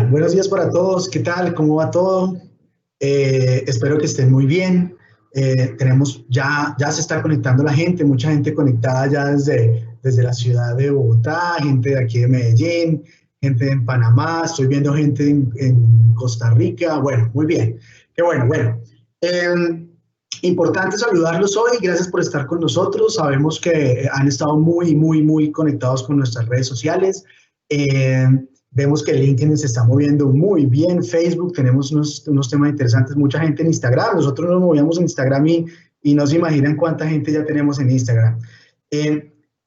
buenos días para todos. ¿Qué tal? ¿Cómo va todo? Espero que estén muy bien. Ya se está conectando la gente, mucha gente conectada ya desde la ciudad de Bogotá, gente de aquí de Medellín, gente en Panamá, estoy viendo gente en Costa Rica. Bueno, muy bien. Qué bueno, bueno. Importante saludarlos hoy. Gracias por estar con nosotros. Sabemos que han estado muy conectados con nuestras redes sociales. Vemos que LinkedIn se está moviendo muy bien, Facebook, tenemos unos temas interesantes, mucha gente en Instagram, nosotros nos movíamos en Instagram y no se imaginan cuánta gente ya tenemos en Instagram.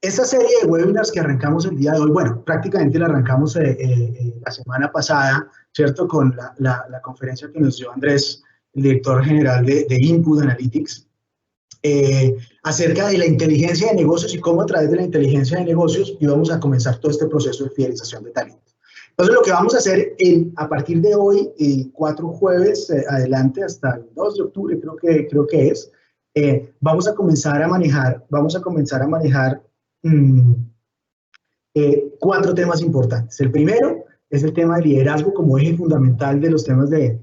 Esta serie de webinars que arrancamos el día de hoy, bueno, prácticamente la arrancamos la semana pasada, ¿cierto? Con la conferencia que nos dio Andrés, el director general de Input Analytics, acerca de la inteligencia de negocios y cómo a través de la inteligencia de negocios íbamos a comenzar todo este proceso de fidelización de talento. Entonces, lo que vamos a hacer a partir de hoy, 4 jueves adelante hasta el 2 de octubre, creo que es, vamos a comenzar a manejar 4 temas importantes. El primero es el tema de liderazgo como eje fundamental de los temas de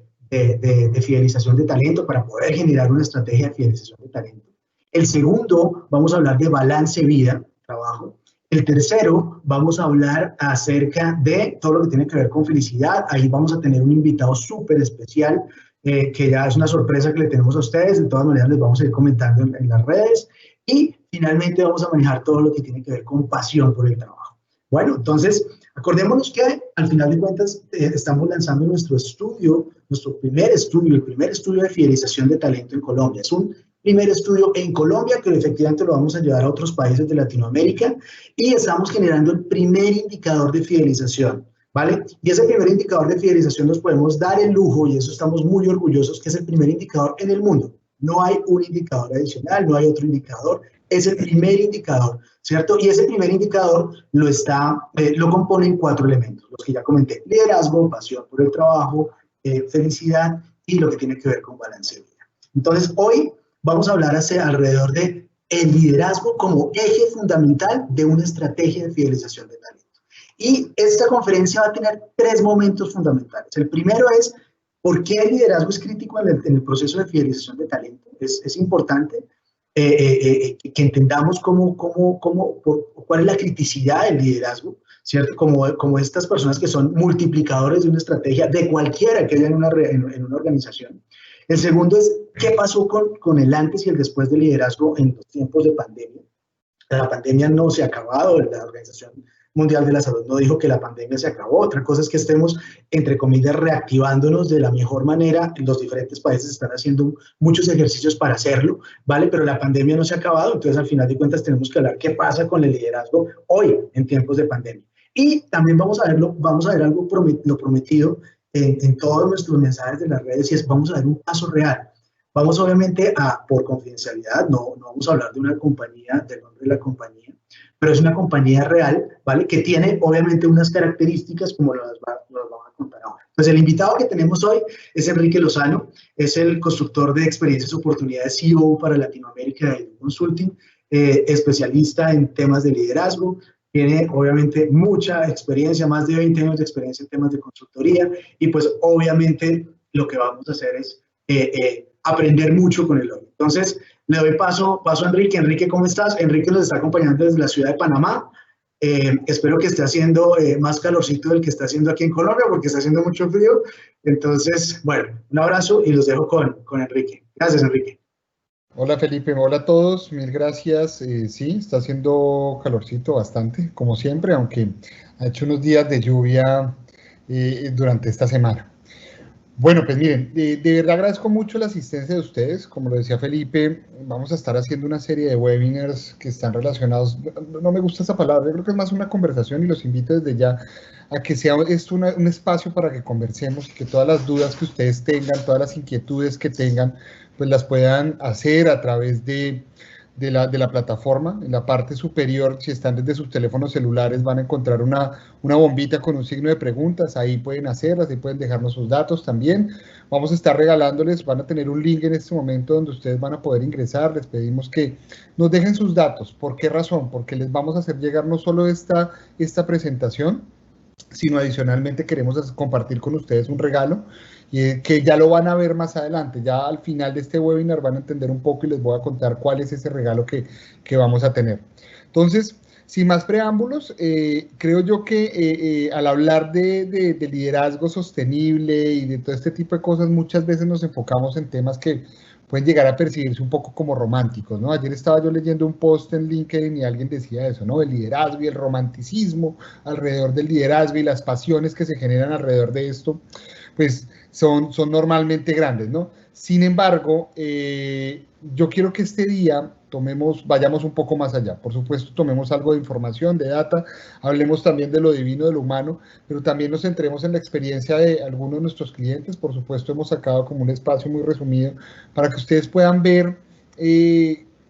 fidelización de talento para poder generar una estrategia de fidelización de talento. El segundo, vamos a hablar de balance vida-trabajo. El tercero, vamos a hablar acerca de todo lo que tiene que ver con felicidad. Ahí vamos a tener un invitado súper especial, que ya es una sorpresa que le tenemos a ustedes. De todas maneras, les vamos a ir comentando en las redes. Y finalmente vamos a manejar todo lo que tiene que ver con pasión por el trabajo. Bueno, entonces, acordémonos que al final de cuentas estamos lanzando nuestro primer estudio de fidelización de talento en Colombia. Es un primer estudio en Colombia que efectivamente lo vamos a llevar a otros países de Latinoamérica y estamos generando el primer indicador de fidelización, ¿vale? Y ese primer indicador de fidelización nos podemos dar el lujo, y eso estamos muy orgullosos, que es el primer indicador en el mundo. No hay un indicador adicional, no hay otro indicador, es el primer indicador, ¿cierto? Y ese primer indicador lo componen 4 elementos, los que ya comenté: liderazgo, pasión por el trabajo, felicidad y lo que tiene que ver con balance de vida. Entonces, hoy vamos a hablar alrededor de el liderazgo como eje fundamental de una estrategia de fidelización de talento. Y esta conferencia va a tener 3 momentos fundamentales. El primero es por qué el liderazgo es crítico en el proceso de fidelización de talento. Es importante que entendamos cuál es la criticidad del liderazgo, ¿cierto? Como estas personas que son multiplicadores de una estrategia, de cualquiera que haya en una organización. El segundo es qué pasó con el antes y el después del liderazgo en los tiempos de pandemia. La pandemia no se ha acabado, la Organización Mundial de la Salud no dijo que la pandemia se acabó. Otra cosa es que estemos, entre comillas, reactivándonos de la mejor manera. Los diferentes países están haciendo muchos ejercicios para hacerlo, ¿vale? Pero la pandemia no se ha acabado, entonces al final de cuentas tenemos que hablar qué pasa con el liderazgo hoy en tiempos de pandemia. Y también vamos a ver algo lo prometido en todos nuestros mensajes de las redes, y es vamos a ver un paso real. Vamos obviamente por confidencialidad, no vamos a hablar de una compañía, del nombre de la compañía, pero es una compañía real, ¿vale? Que tiene obviamente unas características como las vamos a contar ahora. Pues el invitado que tenemos hoy es Enrique Lozano, es el constructor de experiencias y oportunidades CEO para Latinoamérica de Consulting, especialista en temas de liderazgo. Tiene obviamente mucha experiencia, más de 20 años de experiencia en temas de consultoría, y pues obviamente lo que vamos a hacer es aprender mucho con él hoy. Entonces, le doy paso a Enrique. Enrique, ¿cómo estás? Enrique nos está acompañando desde la ciudad de Panamá. Espero que esté haciendo más calorcito del que está haciendo aquí en Colombia, porque está haciendo mucho frío. Entonces, bueno, un abrazo y los dejo con Enrique. Gracias, Enrique. Hola Felipe, hola a todos, mil gracias. Sí, está haciendo calorcito bastante, como siempre, aunque ha hecho unos días de lluvia durante esta semana. Bueno, pues miren, de verdad agradezco mucho la asistencia de ustedes. Como lo decía Felipe, vamos a estar haciendo una serie de webinars que están relacionados, no me gusta esa palabra, yo creo que es más una conversación, y los invito desde ya a que sea esto un espacio para que conversemos y que todas las dudas que ustedes tengan, todas las inquietudes que tengan, pues las puedan hacer a través de la plataforma. En la parte superior, si están desde sus teléfonos celulares, van a encontrar una bombita con un signo de preguntas. Ahí pueden hacerlas, ahí pueden dejarnos sus datos también. Vamos a estar regalándoles, van a tener un link en este momento donde ustedes van a poder ingresar. Les pedimos que nos dejen sus datos. ¿Por qué razón? Porque les vamos a hacer llegar no solo esta presentación, sino adicionalmente queremos compartir con ustedes un regalo que ya lo van a ver más adelante. Ya al final de este webinar van a entender un poco y les voy a contar cuál es ese regalo que vamos a tener. Entonces, sin más preámbulos, creo yo que al hablar de liderazgo sostenible y de todo este tipo de cosas, muchas veces nos enfocamos en temas que pueden llegar a percibirse un poco como románticos, ¿no? Ayer estaba yo leyendo un post en LinkedIn y alguien decía eso, ¿no? El liderazgo y el romanticismo alrededor del liderazgo y las pasiones que se generan alrededor de esto, pues son normalmente grandes, ¿no? Sin embargo, yo quiero que este día vayamos un poco más allá. Por supuesto, tomemos algo de información, de data, hablemos también de lo divino, de lo humano, pero también nos centremos en la experiencia de algunos de nuestros clientes. Por supuesto, hemos sacado como un espacio muy resumido para que ustedes puedan ver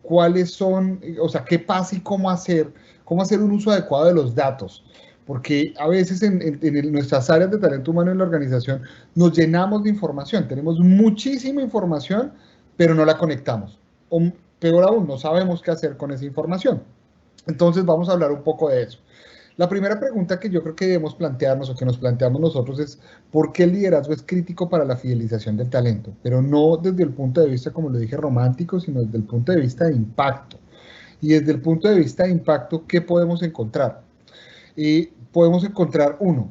cuáles son, o sea, qué pasa y cómo hacer un uso adecuado de los datos. Porque a veces en nuestras áreas de talento humano en la organización nos llenamos de información, tenemos muchísima información, pero no la conectamos. O peor aún, no sabemos qué hacer con esa información. Entonces vamos a hablar un poco de eso. La primera pregunta que yo creo que debemos plantearnos o que nos planteamos nosotros es ¿por qué el liderazgo es crítico para la fidelización del talento? Pero no desde el punto de vista, como lo dije, romántico, sino desde el punto de vista de impacto. Y desde el punto de vista de impacto, ¿qué podemos encontrar? Podemos encontrar uno.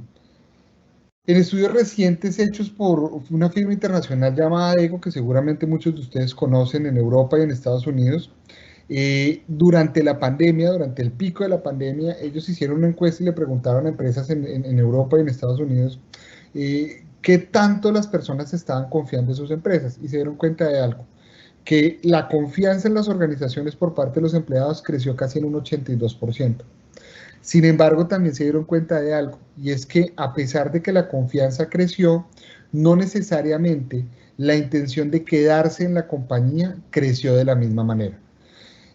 En estudios recientes hechos por una firma internacional llamada EGO, que seguramente muchos de ustedes conocen en Europa y en Estados Unidos, durante la pandemia, durante el pico de la pandemia, ellos hicieron una encuesta y le preguntaron a empresas en Europa y en Estados Unidos qué tanto las personas estaban confiando en sus empresas y se dieron cuenta de algo, que la confianza en las organizaciones por parte de los empleados creció casi en un 82%. Sin embargo, también se dieron cuenta de algo, y es que a pesar de que la confianza creció, no necesariamente la intención de quedarse en la compañía creció de la misma manera.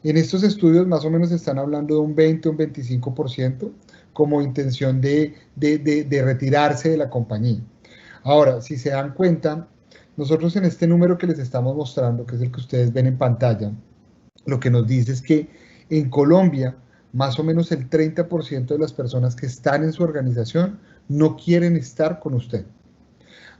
En estos estudios más o menos están hablando de un 20 o un 25% como intención de retirarse de la compañía. Ahora, si se dan cuenta, nosotros en este número que les estamos mostrando, que es el que ustedes ven en pantalla, lo que nos dice es que en Colombia, más o menos el 30% de las personas que están en su organización no quieren estar con usted.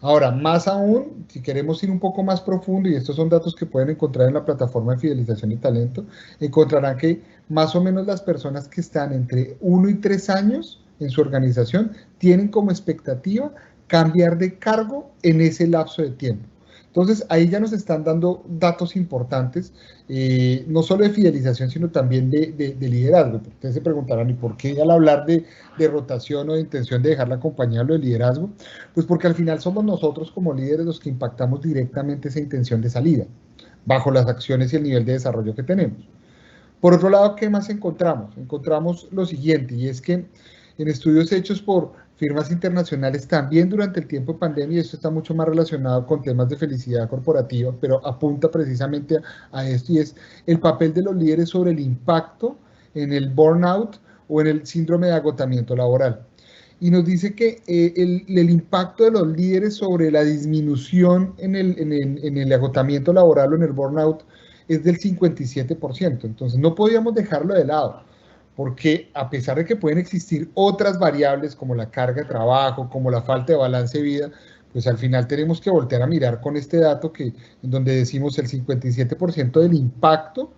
Ahora, más aún, si queremos ir un poco más profundo, y estos son datos que pueden encontrar en la plataforma de fidelización y talento, encontrarán que más o menos las personas que están entre 1 y 3 años en su organización tienen como expectativa cambiar de cargo en ese lapso de tiempo. Entonces, ahí ya nos están dando datos importantes, no solo de fidelización, sino también de liderazgo. Ustedes se preguntarán, ¿y por qué al hablar de rotación o de intención de dejar la compañía lo de liderazgo? Pues porque al final somos nosotros como líderes los que impactamos directamente esa intención de salida, bajo las acciones y el nivel de desarrollo que tenemos. Por otro lado, ¿qué más encontramos? Encontramos lo siguiente, y es que en estudios hechos por firmas internacionales también durante el tiempo de pandemia, y esto está mucho más relacionado con temas de felicidad corporativa, pero apunta precisamente a esto, y es el papel de los líderes sobre el impacto en el burnout o en el síndrome de agotamiento laboral. Y nos dice que el impacto de los líderes sobre la disminución en el agotamiento laboral o en el burnout es del 57%. Entonces no podíamos dejarlo de lado, porque a pesar de que pueden existir otras variables como la carga de trabajo, como la falta de balance de vida, pues al final tenemos que voltear a mirar con este dato en donde decimos el 57% del impacto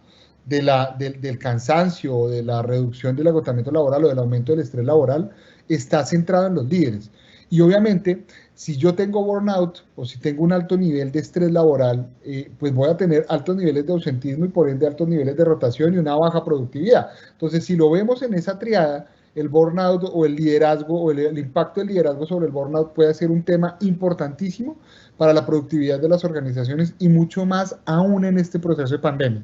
del cansancio o de la reducción del agotamiento laboral o del aumento del estrés laboral está centrado en los líderes. Y obviamente, si yo tengo burnout o si tengo un alto nivel de estrés laboral, pues voy a tener altos niveles de ausentismo y por ende altos niveles de rotación y una baja productividad. Entonces, si lo vemos en esa triada, el burnout o el liderazgo o el impacto del liderazgo sobre el burnout puede ser un tema importantísimo para la productividad de las organizaciones y mucho más aún en este proceso de pandemia,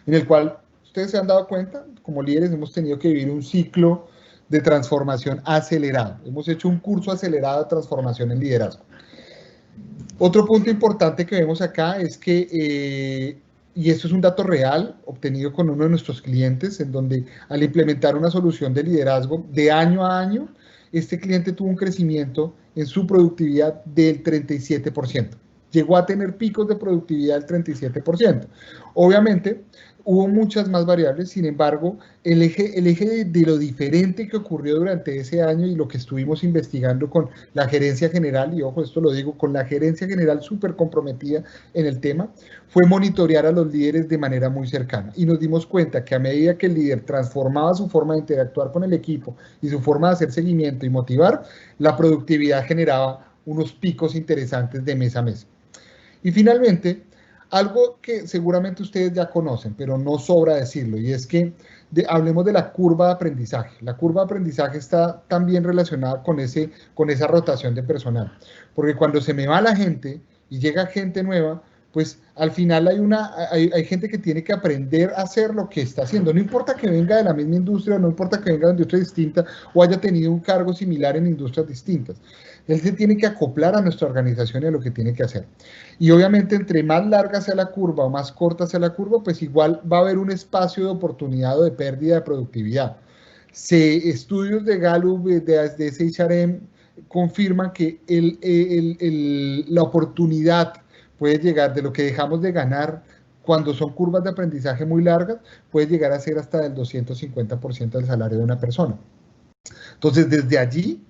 en el cual ustedes se han dado cuenta, como líderes hemos tenido que vivir un ciclo de transformación acelerado. Hemos hecho un curso acelerado de transformación en liderazgo. Otro punto importante que vemos acá es que, y esto es un dato real, obtenido con uno de nuestros clientes, en donde al implementar una solución de liderazgo de año a año, este cliente tuvo un crecimiento en su productividad del 37%. llegó a tener picos de productividad del 37%. Obviamente, hubo muchas más variables, sin embargo, el eje de lo diferente que ocurrió durante ese año y lo que estuvimos investigando con la gerencia general, y ojo, esto lo digo, con la gerencia general súper comprometida en el tema, fue monitorear a los líderes de manera muy cercana. Y nos dimos cuenta que a medida que el líder transformaba su forma de interactuar con el equipo y su forma de hacer seguimiento y motivar, la productividad generaba unos picos interesantes de mes a mes. Y finalmente, algo que seguramente ustedes ya conocen, pero no sobra decirlo, y es que hablemos de la curva de aprendizaje. La curva de aprendizaje está también relacionada con esa rotación de personal, porque cuando se me va la gente y llega gente nueva, pues al final hay gente que tiene que aprender a hacer lo que está haciendo. No importa que venga de la misma industria, no importa que venga de industria distinta o haya tenido un cargo similar en industrias distintas. Él se tiene que acoplar a nuestra organización y a lo que tiene que hacer. Y obviamente entre más larga sea la curva o más corta sea la curva, pues igual va a haber un espacio de oportunidad o de pérdida de productividad. Estudios de Gallup, de SHRM, confirman que la oportunidad puede llegar de lo que dejamos de ganar cuando son curvas de aprendizaje muy largas, puede llegar a ser hasta del 250% del salario de una persona. Entonces, desde allí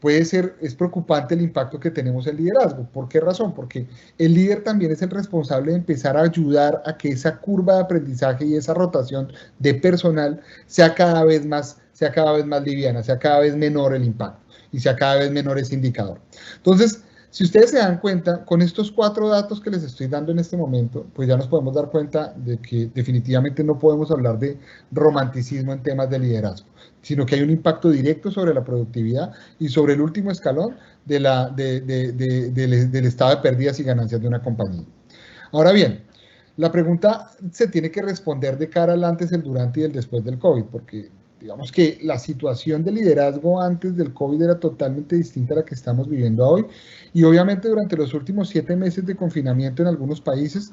es preocupante el impacto que tenemos en liderazgo. ¿Por qué razón? Porque el líder también es el responsable de empezar a ayudar a que esa curva de aprendizaje y esa rotación de personal sea cada vez más liviana, sea cada vez menor el impacto y sea cada vez menor ese indicador. Entonces, si ustedes se dan cuenta, con estos 4 datos que les estoy dando en este momento, pues ya nos podemos dar cuenta de que definitivamente no podemos hablar de romanticismo en temas de liderazgo, sino que hay un impacto directo sobre la productividad y sobre el último escalón del estado de pérdidas y ganancias de una compañía. Ahora bien, la pregunta se tiene que responder de cara al antes, el durante y el después del COVID, porque digamos que la situación de liderazgo antes del COVID era totalmente distinta a la que estamos viviendo hoy, y obviamente durante los últimos 7 meses de confinamiento en algunos países,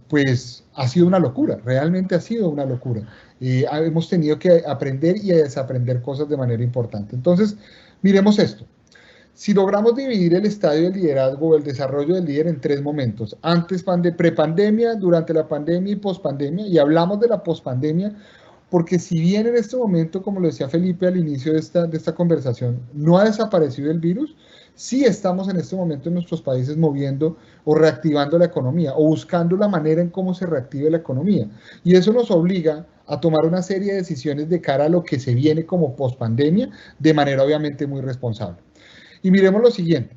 pues ha sido una locura, realmente ha sido una locura. Hemos tenido que aprender y desaprender cosas de manera importante. Entonces, miremos esto. Si logramos dividir el estadio del liderazgo o el desarrollo del líder en 3 momentos, antes, prepandemia, durante la pandemia y pospandemia, y hablamos de la pospandemia, porque si bien en este momento, como lo decía Felipe al inicio de esta conversación, no ha desaparecido el virus, sí estamos en este momento en nuestros países moviendo o reactivando la economía o buscando la manera en cómo se reactive la economía. Y eso nos obliga a tomar una serie de decisiones de cara a lo que se viene como pospandemia, de manera obviamente muy responsable. Y miremos lo siguiente.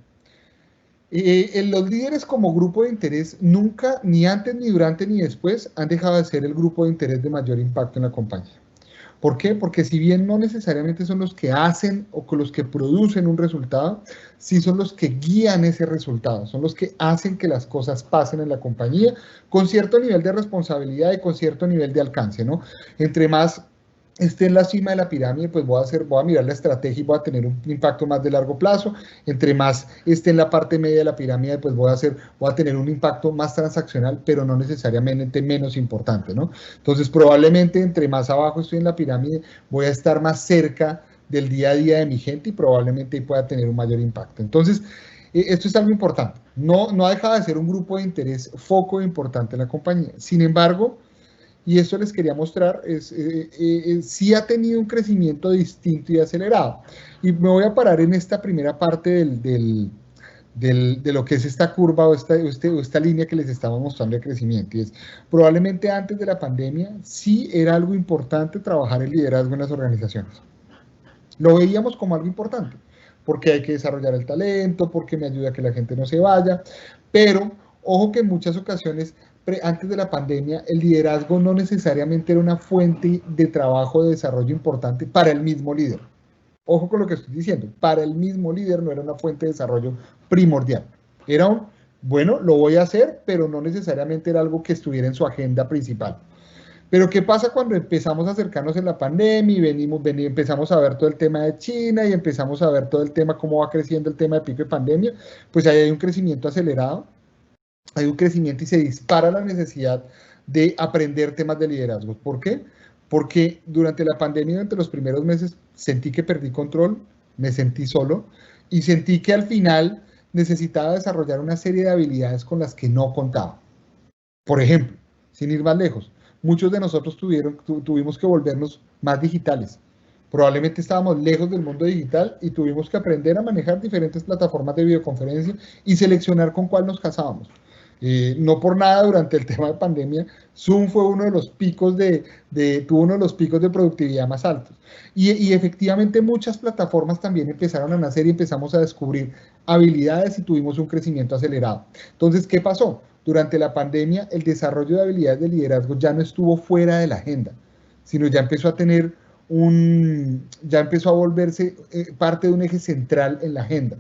Los líderes como grupo de interés nunca, ni antes, ni durante, ni después, han dejado de ser el grupo de interés de mayor impacto en la compañía. ¿Por qué? Porque si bien no necesariamente son los que hacen o los que producen un resultado, sí son los que guían ese resultado, son los que hacen que las cosas pasen en la compañía con cierto nivel de responsabilidad y con cierto nivel de alcance, ¿no? Entre más esté en la cima de la pirámide, pues voy a mirar la estrategia y voy a tener un impacto más de largo plazo. Entre más esté en la parte media de la pirámide, pues voy a tener un impacto más transaccional, pero no necesariamente menos importante, ¿no? Entonces, probablemente entre más abajo estoy en la pirámide, voy a estar más cerca del día a día de mi gente y probablemente pueda tener un mayor impacto. Entonces, esto es algo importante. No ha dejado de ser un grupo de interés foco importante en la compañía. Sin embargo, y esto les quería mostrar, sí ha tenido un crecimiento distinto y acelerado. Y me voy a parar en esta primera parte de lo que es esta curva o esta línea que les estamos mostrando de crecimiento. Y es, probablemente antes de la pandemia, sí era algo importante trabajar el liderazgo en las organizaciones. Lo veíamos como algo importante, porque hay que desarrollar el talento, porque me ayuda a que la gente no se vaya, pero ojo que en muchas ocasiones antes de la pandemia, el liderazgo no necesariamente era una fuente de trabajo, de desarrollo importante para el mismo líder. Ojo con lo que estoy diciendo, para el mismo líder no era una fuente de desarrollo primordial. Era bueno, lo voy a hacer, pero no necesariamente era algo que estuviera en su agenda principal. Pero ¿qué pasa cuando empezamos a acercarnos en la pandemia y empezamos a ver todo el tema de China y empezamos a ver todo el tema, cómo va creciendo el tema de pico de pandemia? Pues ahí hay un crecimiento acelerado, hay un crecimiento y se dispara la necesidad de aprender temas de liderazgo. ¿Por qué? Porque durante la pandemia, durante los primeros meses, sentí que perdí control, me sentí solo y sentí que al final necesitaba desarrollar una serie de habilidades con las que no contaba. Por ejemplo, sin ir más lejos, muchos de nosotros tuvimos que volvernos más digitales. Probablemente estábamos lejos del mundo digital y tuvimos que aprender a manejar diferentes plataformas de videoconferencia y seleccionar con cuál nos casábamos. No por nada, durante el tema de pandemia, Zoom fue uno de los picos tuvo uno de los picos de productividad más altos. Y efectivamente muchas plataformas también empezaron a nacer y empezamos a descubrir habilidades y tuvimos un crecimiento acelerado. Entonces, ¿qué pasó? Durante la pandemia, el desarrollo de habilidades de liderazgo ya no estuvo fuera de la agenda, sino ya empezó a tener ya empezó a volverse parte de un eje central en la agenda.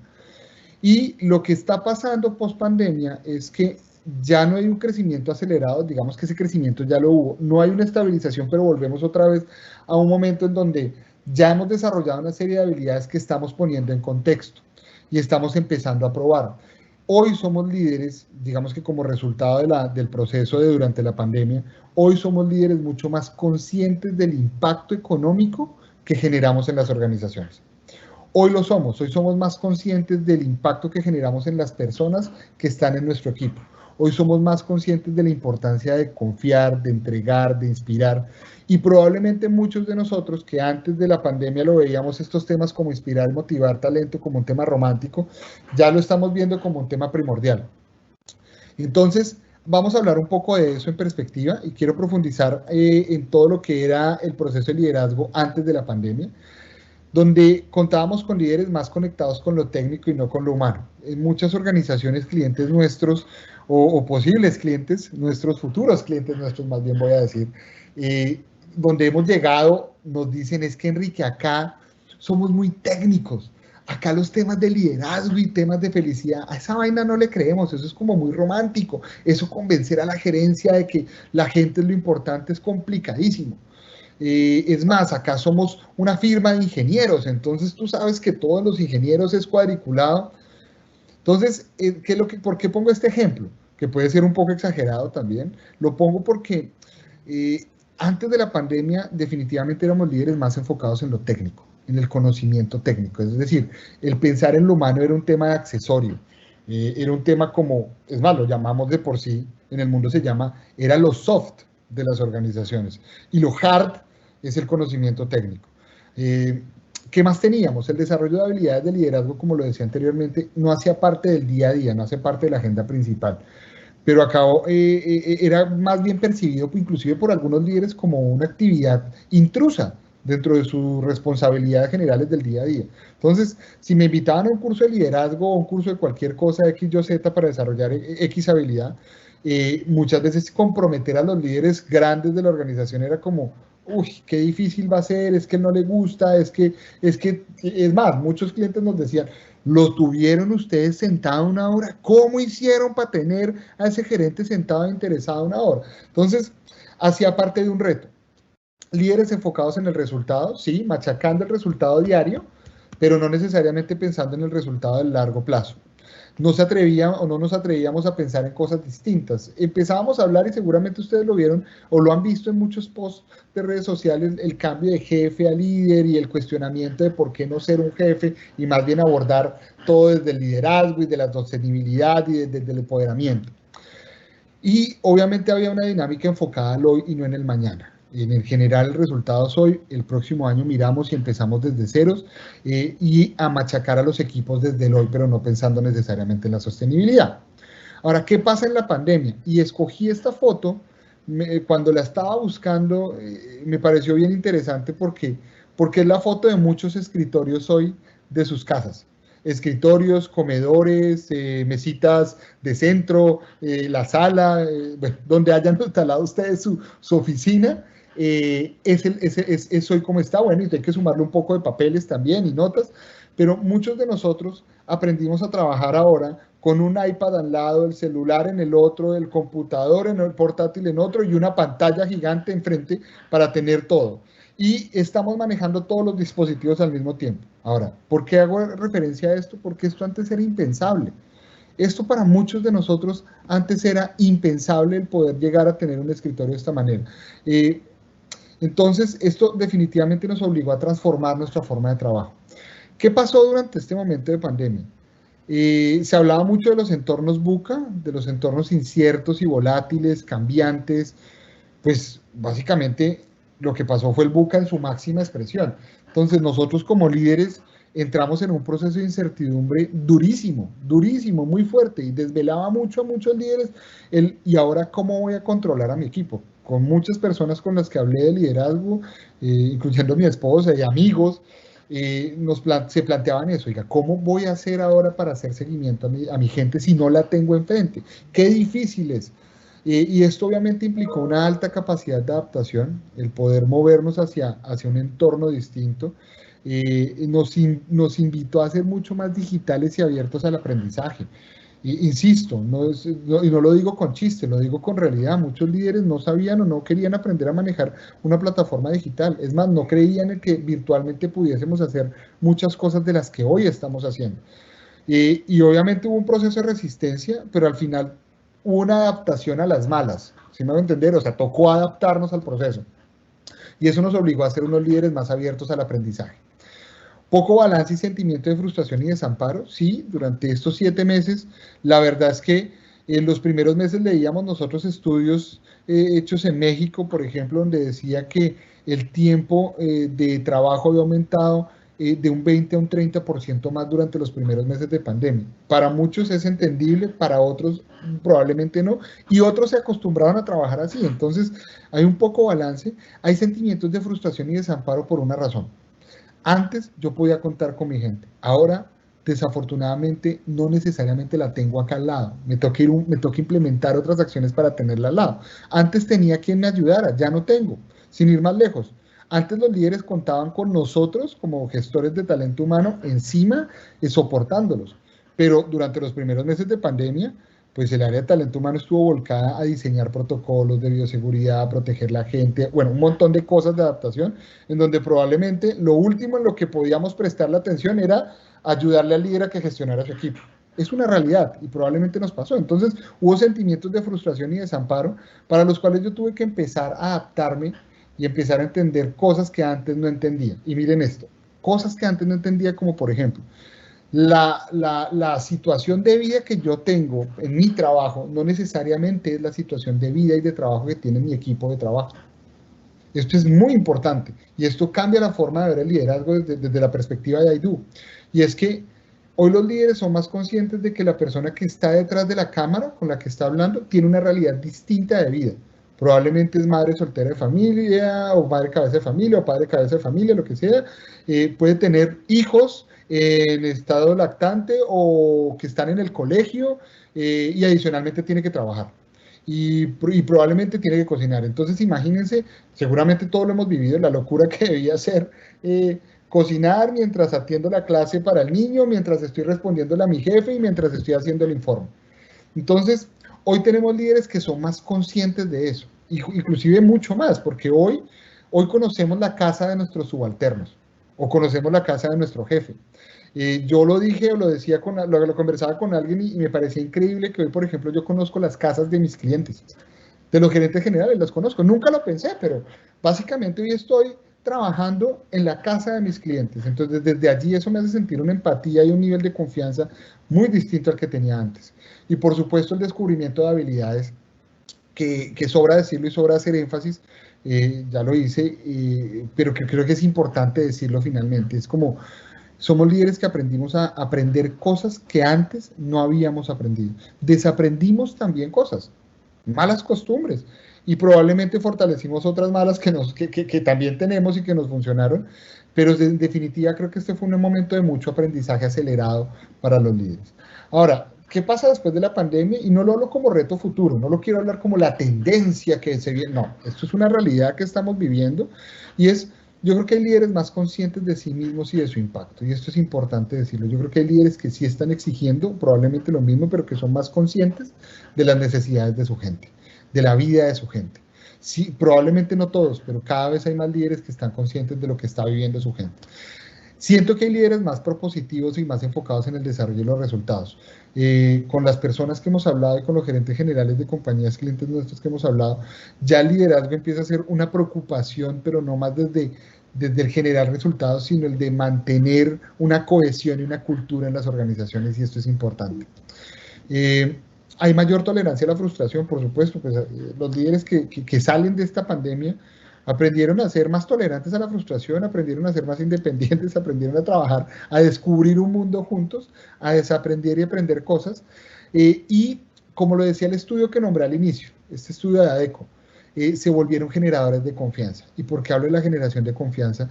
Y lo que está pasando post pandemia es que ya no hay un crecimiento acelerado, digamos que ese crecimiento ya lo hubo, no hay una estabilización, pero volvemos otra vez a un momento en donde ya hemos desarrollado una serie de habilidades que estamos poniendo en contexto y estamos empezando a probar. Hoy somos líderes, digamos que como resultado del proceso durante la pandemia, hoy somos líderes mucho más conscientes del impacto económico que generamos en las organizaciones. Hoy lo somos, hoy somos más conscientes del impacto que generamos en las personas que están en nuestro equipo. Hoy somos más conscientes de la importancia de confiar, de entregar, de inspirar. Y probablemente muchos de nosotros que antes de la pandemia lo veíamos estos temas como inspirar y motivar talento como un tema romántico, ya lo estamos viendo como un tema primordial. Entonces, vamos a hablar un poco de eso en perspectiva y quiero profundizar en todo lo que era el proceso de liderazgo antes de la pandemia, donde contábamos con líderes más conectados con lo técnico y no con lo humano. En muchas organizaciones, clientes nuestros o posibles clientes, nuestros futuros clientes nuestros, más bien voy a decir, donde hemos llegado, nos dicen, es que Enrique, acá somos muy técnicos, acá los temas de liderazgo y temas de felicidad, a esa vaina no le creemos, eso es como muy romántico, eso convencer a la gerencia de que la gente es lo importante es complicadísimo. Es más, acá somos una firma de ingenieros, entonces tú sabes que todos los ingenieros es cuadriculado. Entonces, ¿por qué pongo este ejemplo? Que puede ser un poco exagerado también. Lo pongo porque antes de la pandemia definitivamente éramos líderes más enfocados en lo técnico, en el conocimiento técnico. Es decir, el pensar en lo humano era un tema de accesorio. Era un tema como, es más, lo llamamos de por sí, en el mundo se llama, era lo soft de las organizaciones. Y lo hard es el conocimiento técnico. ¿Qué más teníamos? El desarrollo de habilidades de liderazgo, como lo decía anteriormente, no hacía parte del día a día, no hace parte de la agenda principal, pero acá era más bien percibido inclusive por algunos líderes como una actividad intrusa dentro de sus responsabilidades generales del día a día. Entonces, si me invitaban a un curso de liderazgo o un curso de cualquier cosa X, Y, Z para desarrollar X habilidad, muchas veces comprometer a los líderes grandes de la organización era como, uy, qué difícil va a ser, es que no le gusta, es más, muchos clientes nos decían, lo tuvieron ustedes sentado una hora, ¿cómo hicieron para tener a ese gerente sentado e interesado una hora? Entonces, hacía parte de un reto. Líderes enfocados en el resultado, sí, machacando el resultado diario, pero no necesariamente pensando en el resultado del largo plazo. No se atrevían o no nos atrevíamos a pensar en cosas distintas. Empezábamos a hablar y seguramente ustedes lo vieron o lo han visto en muchos posts de redes sociales, el cambio de jefe a líder y el cuestionamiento de por qué no ser un jefe y más bien abordar todo desde el liderazgo y de la sostenibilidad y desde el empoderamiento. Y obviamente había una dinámica enfocada al hoy y no en el mañana. En el general, el resultado es hoy, el próximo año miramos y empezamos desde ceros y a machacar a los equipos desde el hoy, pero no pensando necesariamente en la sostenibilidad. Ahora, ¿qué pasa en la pandemia? Y escogí esta foto, cuando la estaba buscando, me pareció bien interesante porque es la foto de muchos escritorios hoy de sus casas. Escritorios, comedores, mesitas de centro, la sala, bueno, donde hayan instalado ustedes su oficina, es hoy como está. Bueno, y hay que sumarle un poco de papeles también y notas, pero muchos de nosotros aprendimos a trabajar ahora con un iPad al lado, el celular en el otro, el computador en el portátil en otro y una pantalla gigante enfrente para tener todo. Y estamos manejando todos los dispositivos al mismo tiempo. Ahora, ¿por qué hago referencia a esto? Porque esto antes era impensable. Esto para muchos de nosotros antes era impensable el poder llegar a tener un escritorio de esta manera. Entonces, esto definitivamente nos obligó a transformar nuestra forma de trabajo. ¿Qué pasó durante este momento de pandemia? Se hablaba mucho de los entornos VUCA, de los entornos inciertos y volátiles, cambiantes. Pues básicamente lo que pasó fue el VUCA en su máxima expresión. Entonces nosotros como líderes entramos en un proceso de incertidumbre durísimo, durísimo, muy fuerte, y desvelaba mucho a muchos líderes y ahora cómo voy a controlar a mi equipo. Con muchas personas con las que hablé de liderazgo, incluyendo mi esposa y amigos, se planteaban eso, oiga, ¿cómo voy a hacer ahora para hacer seguimiento a mi gente si no la tengo enfrente? Qué difícil es. Y esto obviamente implicó una alta capacidad de adaptación, el poder movernos hacia un entorno distinto. Nos invitó a ser mucho más digitales y abiertos al aprendizaje. Insisto, y no lo digo con chiste, lo digo con realidad. Muchos líderes no sabían o no querían aprender a manejar una plataforma digital. Es más, no creían en que virtualmente pudiésemos hacer muchas cosas de las que hoy estamos haciendo. Y obviamente hubo un proceso de resistencia, pero al final hubo una adaptación a las malas, ¿sí me voy a entender? O sea, tocó adaptarnos al proceso. Y eso nos obligó a ser unos líderes más abiertos al aprendizaje. Poco balance y sentimiento de frustración y desamparo, sí, durante estos 7 meses, la verdad es que en los primeros meses leíamos nosotros estudios hechos en México, por ejemplo, donde decía que el tiempo de trabajo había aumentado de un 20 a un 30% más durante los primeros meses de pandemia. Para muchos es entendible, para otros probablemente no, y otros se acostumbraron a trabajar así. Entonces, hay un poco balance, hay sentimientos de frustración y desamparo por una razón. Antes yo podía contar con mi gente, ahora desafortunadamente no necesariamente la tengo acá al lado, me toca implementar otras acciones para tenerla al lado. Antes tenía quien me ayudara, ya no tengo, sin ir más lejos. Antes los líderes contaban con nosotros como gestores de talento humano encima soportándolos, pero durante los primeros meses de pandemia, pues el área de talento humano estuvo volcada a diseñar protocolos de bioseguridad, a proteger la gente, bueno, un montón de cosas de adaptación, en donde probablemente lo último en lo que podíamos prestar la atención era ayudarle al líder a que gestionara su equipo. Es una realidad y probablemente nos pasó. Entonces hubo sentimientos de frustración y desamparo para los cuales yo tuve que empezar a adaptarme y empezar a entender cosas que antes no entendía. Y miren esto, cosas que antes no entendía, como por ejemplo, la situación de vida que yo tengo en mi trabajo no necesariamente es la situación de vida y de trabajo que tiene mi equipo de trabajo. Esto es muy importante y esto cambia la forma de ver el liderazgo desde la perspectiva de IDU. Y es que hoy los líderes son más conscientes de que la persona que está detrás de la cámara con la que está hablando tiene una realidad distinta de vida. Probablemente es madre soltera de familia, o madre cabeza de familia, o padre cabeza de familia, lo que sea. Puede tener hijos en estado lactante o que están en el colegio y adicionalmente tiene que trabajar. Y probablemente tiene que cocinar. Entonces imagínense, seguramente todos lo hemos vivido, la locura que debía ser cocinar mientras atiendo la clase para el niño, mientras estoy respondiéndole a mi jefe y mientras estoy haciendo el informe. Entonces, hoy tenemos líderes que son más conscientes de eso, inclusive mucho más, porque hoy conocemos la casa de nuestros subalternos o conocemos la casa de nuestro jefe. Yo lo dije o lo decía, lo conversaba con alguien y me parecía increíble que hoy, por ejemplo, yo conozco las casas de mis clientes, de los gerentes generales, los conozco. Nunca lo pensé, pero básicamente hoy estoy trabajando en la casa de mis clientes. Entonces, desde allí eso me hace sentir una empatía y un nivel de confianza muy distinto al que tenía antes. Y por supuesto, el descubrimiento de habilidades que sobra decirlo y sobra hacer énfasis, ya lo hice, pero que creo que es importante decirlo finalmente. Es como somos líderes que aprendimos a aprender cosas que antes no habíamos aprendido. Desaprendimos también cosas, malas costumbres, y probablemente fortalecimos otras malas que también tenemos y que nos funcionaron, pero en definitiva creo que este fue un momento de mucho aprendizaje acelerado para los líderes. Ahora, ¿qué pasa después de la pandemia? Y no lo hablo como reto futuro, no lo quiero hablar como la tendencia que se viene, no, esto es una realidad que estamos viviendo y yo creo que hay líderes más conscientes de sí mismos y de su impacto, y esto es importante decirlo. Yo creo que hay líderes que sí están exigiendo probablemente lo mismo, pero que son más conscientes de las necesidades de su gente, de la vida de su gente. Sí, probablemente no todos, pero cada vez hay más líderes que están conscientes de lo que está viviendo su gente. Siento que hay líderes más propositivos y más enfocados en el desarrollo de los resultados. Con las personas que hemos hablado y con los gerentes generales de compañías, clientes nuestros que hemos hablado, ya el liderazgo empieza a ser una preocupación, pero no más desde desde el generar resultados, sino el de mantener una cohesión y una cultura en las organizaciones, y esto es importante. Hay mayor tolerancia a la frustración, por supuesto, pues los líderes que salen de esta pandemia aprendieron a ser más tolerantes a la frustración, aprendieron a ser más independientes, aprendieron a trabajar, a descubrir un mundo juntos, a desaprender y aprender cosas. Y como lo decía el estudio que nombré al inicio, este estudio de ADECO, se volvieron generadores de confianza. ¿Y por qué hablo de la generación de confianza?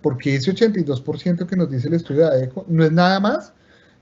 Porque ese 82% que nos dice el estudio de ADECO no es nada más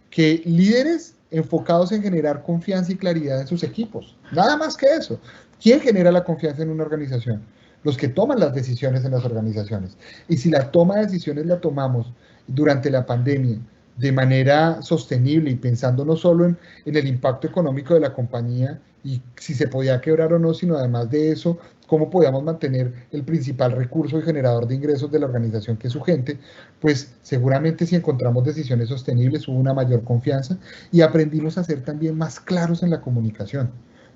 que líderes enfocados en generar confianza y claridad en sus equipos. Nada más que eso. ¿Quién genera la confianza en una organización? Los que toman las decisiones en las organizaciones. Y si la toma de decisiones la tomamos durante la pandemia de manera sostenible y pensando no solo en el impacto económico de la compañía y si se podía quebrar o no, sino además de eso, cómo podíamos mantener el principal recurso y generador de ingresos de la organización, que es su gente, pues seguramente si encontramos decisiones sostenibles hubo una mayor confianza y aprendimos a ser también más claros en la comunicación.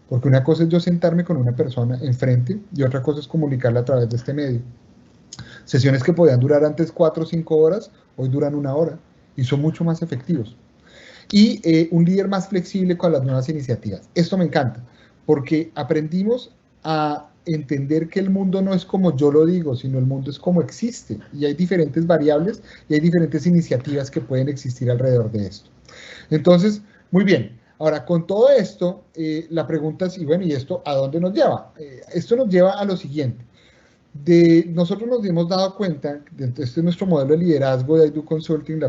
Porque una cosa es yo sentarme con una persona enfrente y otra cosa es comunicarla a través de este medio. Sesiones que podían durar antes 4 o 5 horas, hoy duran 1 hora y son mucho más efectivos. Y un líder más flexible con las nuevas iniciativas. Esto me encanta, porque aprendimos a entender que el mundo no es como yo lo digo, sino el mundo es como existe. Y hay diferentes variables y hay diferentes iniciativas que pueden existir alrededor de esto. Entonces, muy bien. Ahora, con todo esto, la pregunta es, y bueno, ¿y esto a dónde nos lleva? Esto nos lleva a lo siguiente. Nosotros nos hemos dado cuenta, este es nuestro modelo de liderazgo de I Do Consulting,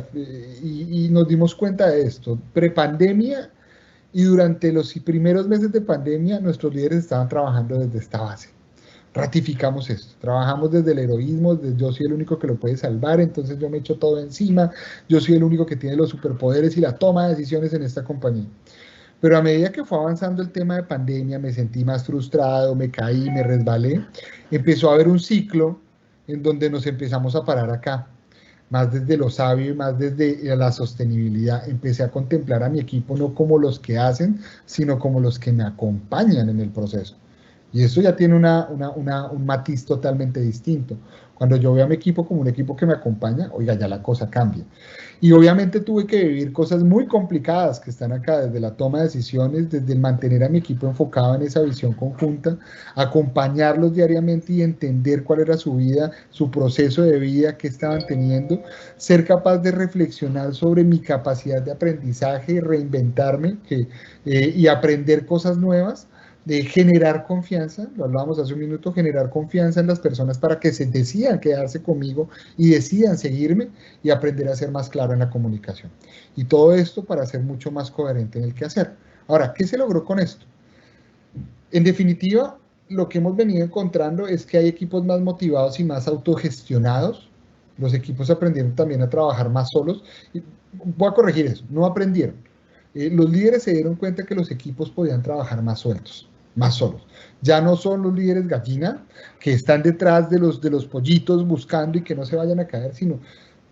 y nos dimos cuenta de esto. Prepandemia y durante los primeros meses de pandemia, nuestros líderes estaban trabajando desde esta base. Ratificamos esto, trabajamos desde el heroísmo, desde yo soy el único que lo puede salvar, entonces yo me echo todo encima, yo soy el único que tiene los superpoderes y la toma de decisiones en esta compañía. Pero a medida que fue avanzando el tema de pandemia, me sentí más frustrado, me caí, me resbalé, empezó a haber un ciclo en donde nos empezamos a parar acá, más desde lo sabio y más desde la sostenibilidad. Empecé a contemplar a mi equipo no como los que hacen, sino como los que me acompañan en el proceso. Y eso ya tiene un matiz totalmente distinto. Cuando yo veo a mi equipo como un equipo que me acompaña, oiga, ya la cosa cambia. Y obviamente tuve que vivir cosas muy complicadas que están acá, desde la toma de decisiones, desde el mantener a mi equipo enfocado en esa visión conjunta, acompañarlos diariamente y entender cuál era su vida, su proceso de vida, qué estaban teniendo, ser capaz de reflexionar sobre mi capacidad de aprendizaje, reinventarme y aprender cosas nuevas, de generar confianza, lo hablábamos hace un minuto, generar confianza en las personas para que se decidan quedarse conmigo y decidan seguirme y aprender a ser más claro en la comunicación. Y todo esto para ser mucho más coherente en el quehacer. Ahora, ¿qué se logró con esto? En definitiva, lo que hemos venido encontrando es que hay equipos más motivados y más autogestionados. Los equipos aprendieron también a trabajar más solos. Y voy a corregir eso, no aprendieron. Los líderes se dieron cuenta que los equipos podían trabajar más sueltos, más solos. Ya no son los líderes gallina que están detrás de los pollitos buscando y que no se vayan a caer, sino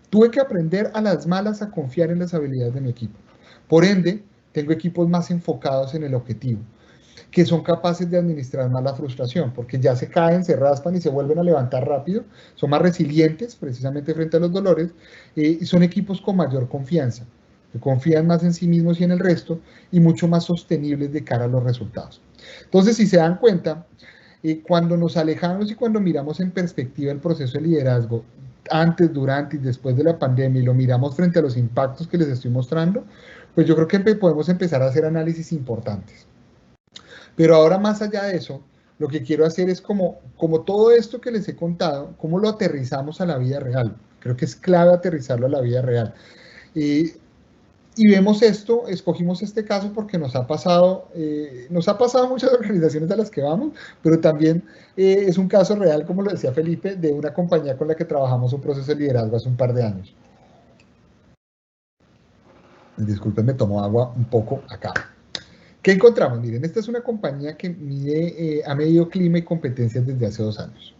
tuve que aprender a las malas a confiar en las habilidades de mi equipo. Por ende, tengo equipos más enfocados en el objetivo, que son capaces de administrar más la frustración, porque ya se caen, se raspan y se vuelven a levantar rápido, son más resilientes precisamente frente a los dolores, y son equipos con mayor confianza, que confían más en sí mismos y en el resto, y mucho más sostenibles de cara a los resultados. Entonces, si se dan cuenta, cuando nos alejamos y cuando miramos en perspectiva el proceso de liderazgo, antes, durante y después de la pandemia, y lo miramos frente a los impactos que les estoy mostrando, pues yo creo que podemos empezar a hacer análisis importantes. Pero ahora, más allá de eso, lo que quiero hacer es como todo esto que les he contado, cómo lo aterrizamos a la vida real. Creo que es clave aterrizarlo a la vida real. Y vemos esto, escogimos este caso porque nos ha pasado a muchas organizaciones a las que vamos, pero también es un caso real, como lo decía Felipe, de una compañía con la que trabajamos un proceso de liderazgo hace un par de años. Disculpen, me tomo agua un poco acá. ¿Qué encontramos? Miren, esta es una compañía que ha medido clima y competencias desde hace 2 años.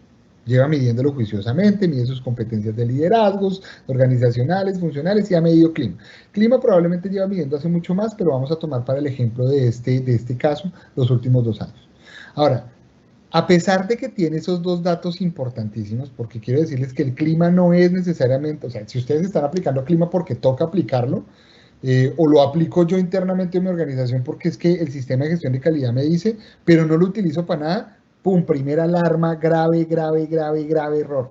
Lleva midiéndolo juiciosamente, mide sus competencias de liderazgos, organizacionales, funcionales y ha medido clima. Clima probablemente lleva midiendo hace mucho más, pero vamos a tomar para el ejemplo de este caso los últimos 2 años. Ahora, A pesar de que tiene esos dos datos importantísimos, porque quiero decirles que el clima no es necesariamente, o sea, si ustedes están aplicando clima porque toca aplicarlo, o lo aplico yo internamente en mi organización porque es que el sistema de gestión de calidad me dice, pero no lo utilizo para nada, pum, primera alarma, grave, grave, grave, grave error.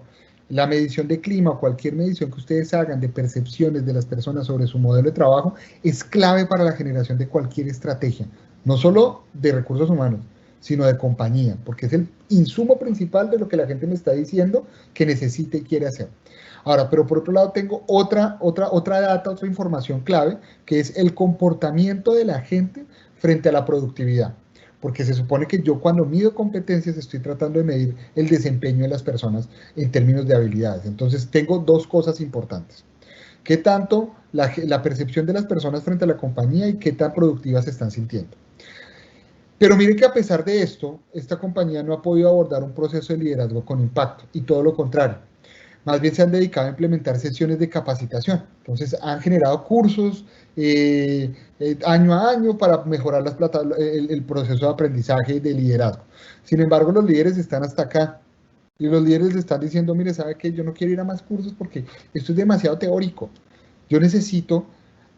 La medición de clima o cualquier medición que ustedes hagan de percepciones de las personas sobre su modelo de trabajo es clave para la generación de cualquier estrategia, no solo de recursos humanos, sino de compañía, porque es el insumo principal de lo que la gente me está diciendo que necesita y quiere hacer. Ahora, pero por otro lado tengo otra data, otra información clave, que es el comportamiento de la gente frente a la productividad. Porque se supone que yo cuando mido competencias estoy tratando de medir el desempeño de las personas en términos de habilidades. Entonces tengo dos cosas importantes. ¿Qué tanto la percepción de las personas frente a la compañía y qué tan productivas se están sintiendo? Pero miren que a pesar de esto, esta compañía no ha podido abordar un proceso de liderazgo con impacto y todo lo contrario. Más bien se han dedicado a implementar sesiones de capacitación. Entonces han generado cursos año a año para mejorar el proceso de aprendizaje y de liderazgo. Sin embargo, los líderes están hasta acá. Y los líderes le están diciendo, mire, ¿sabe qué? Yo no quiero ir a más cursos porque esto es demasiado teórico. Yo necesito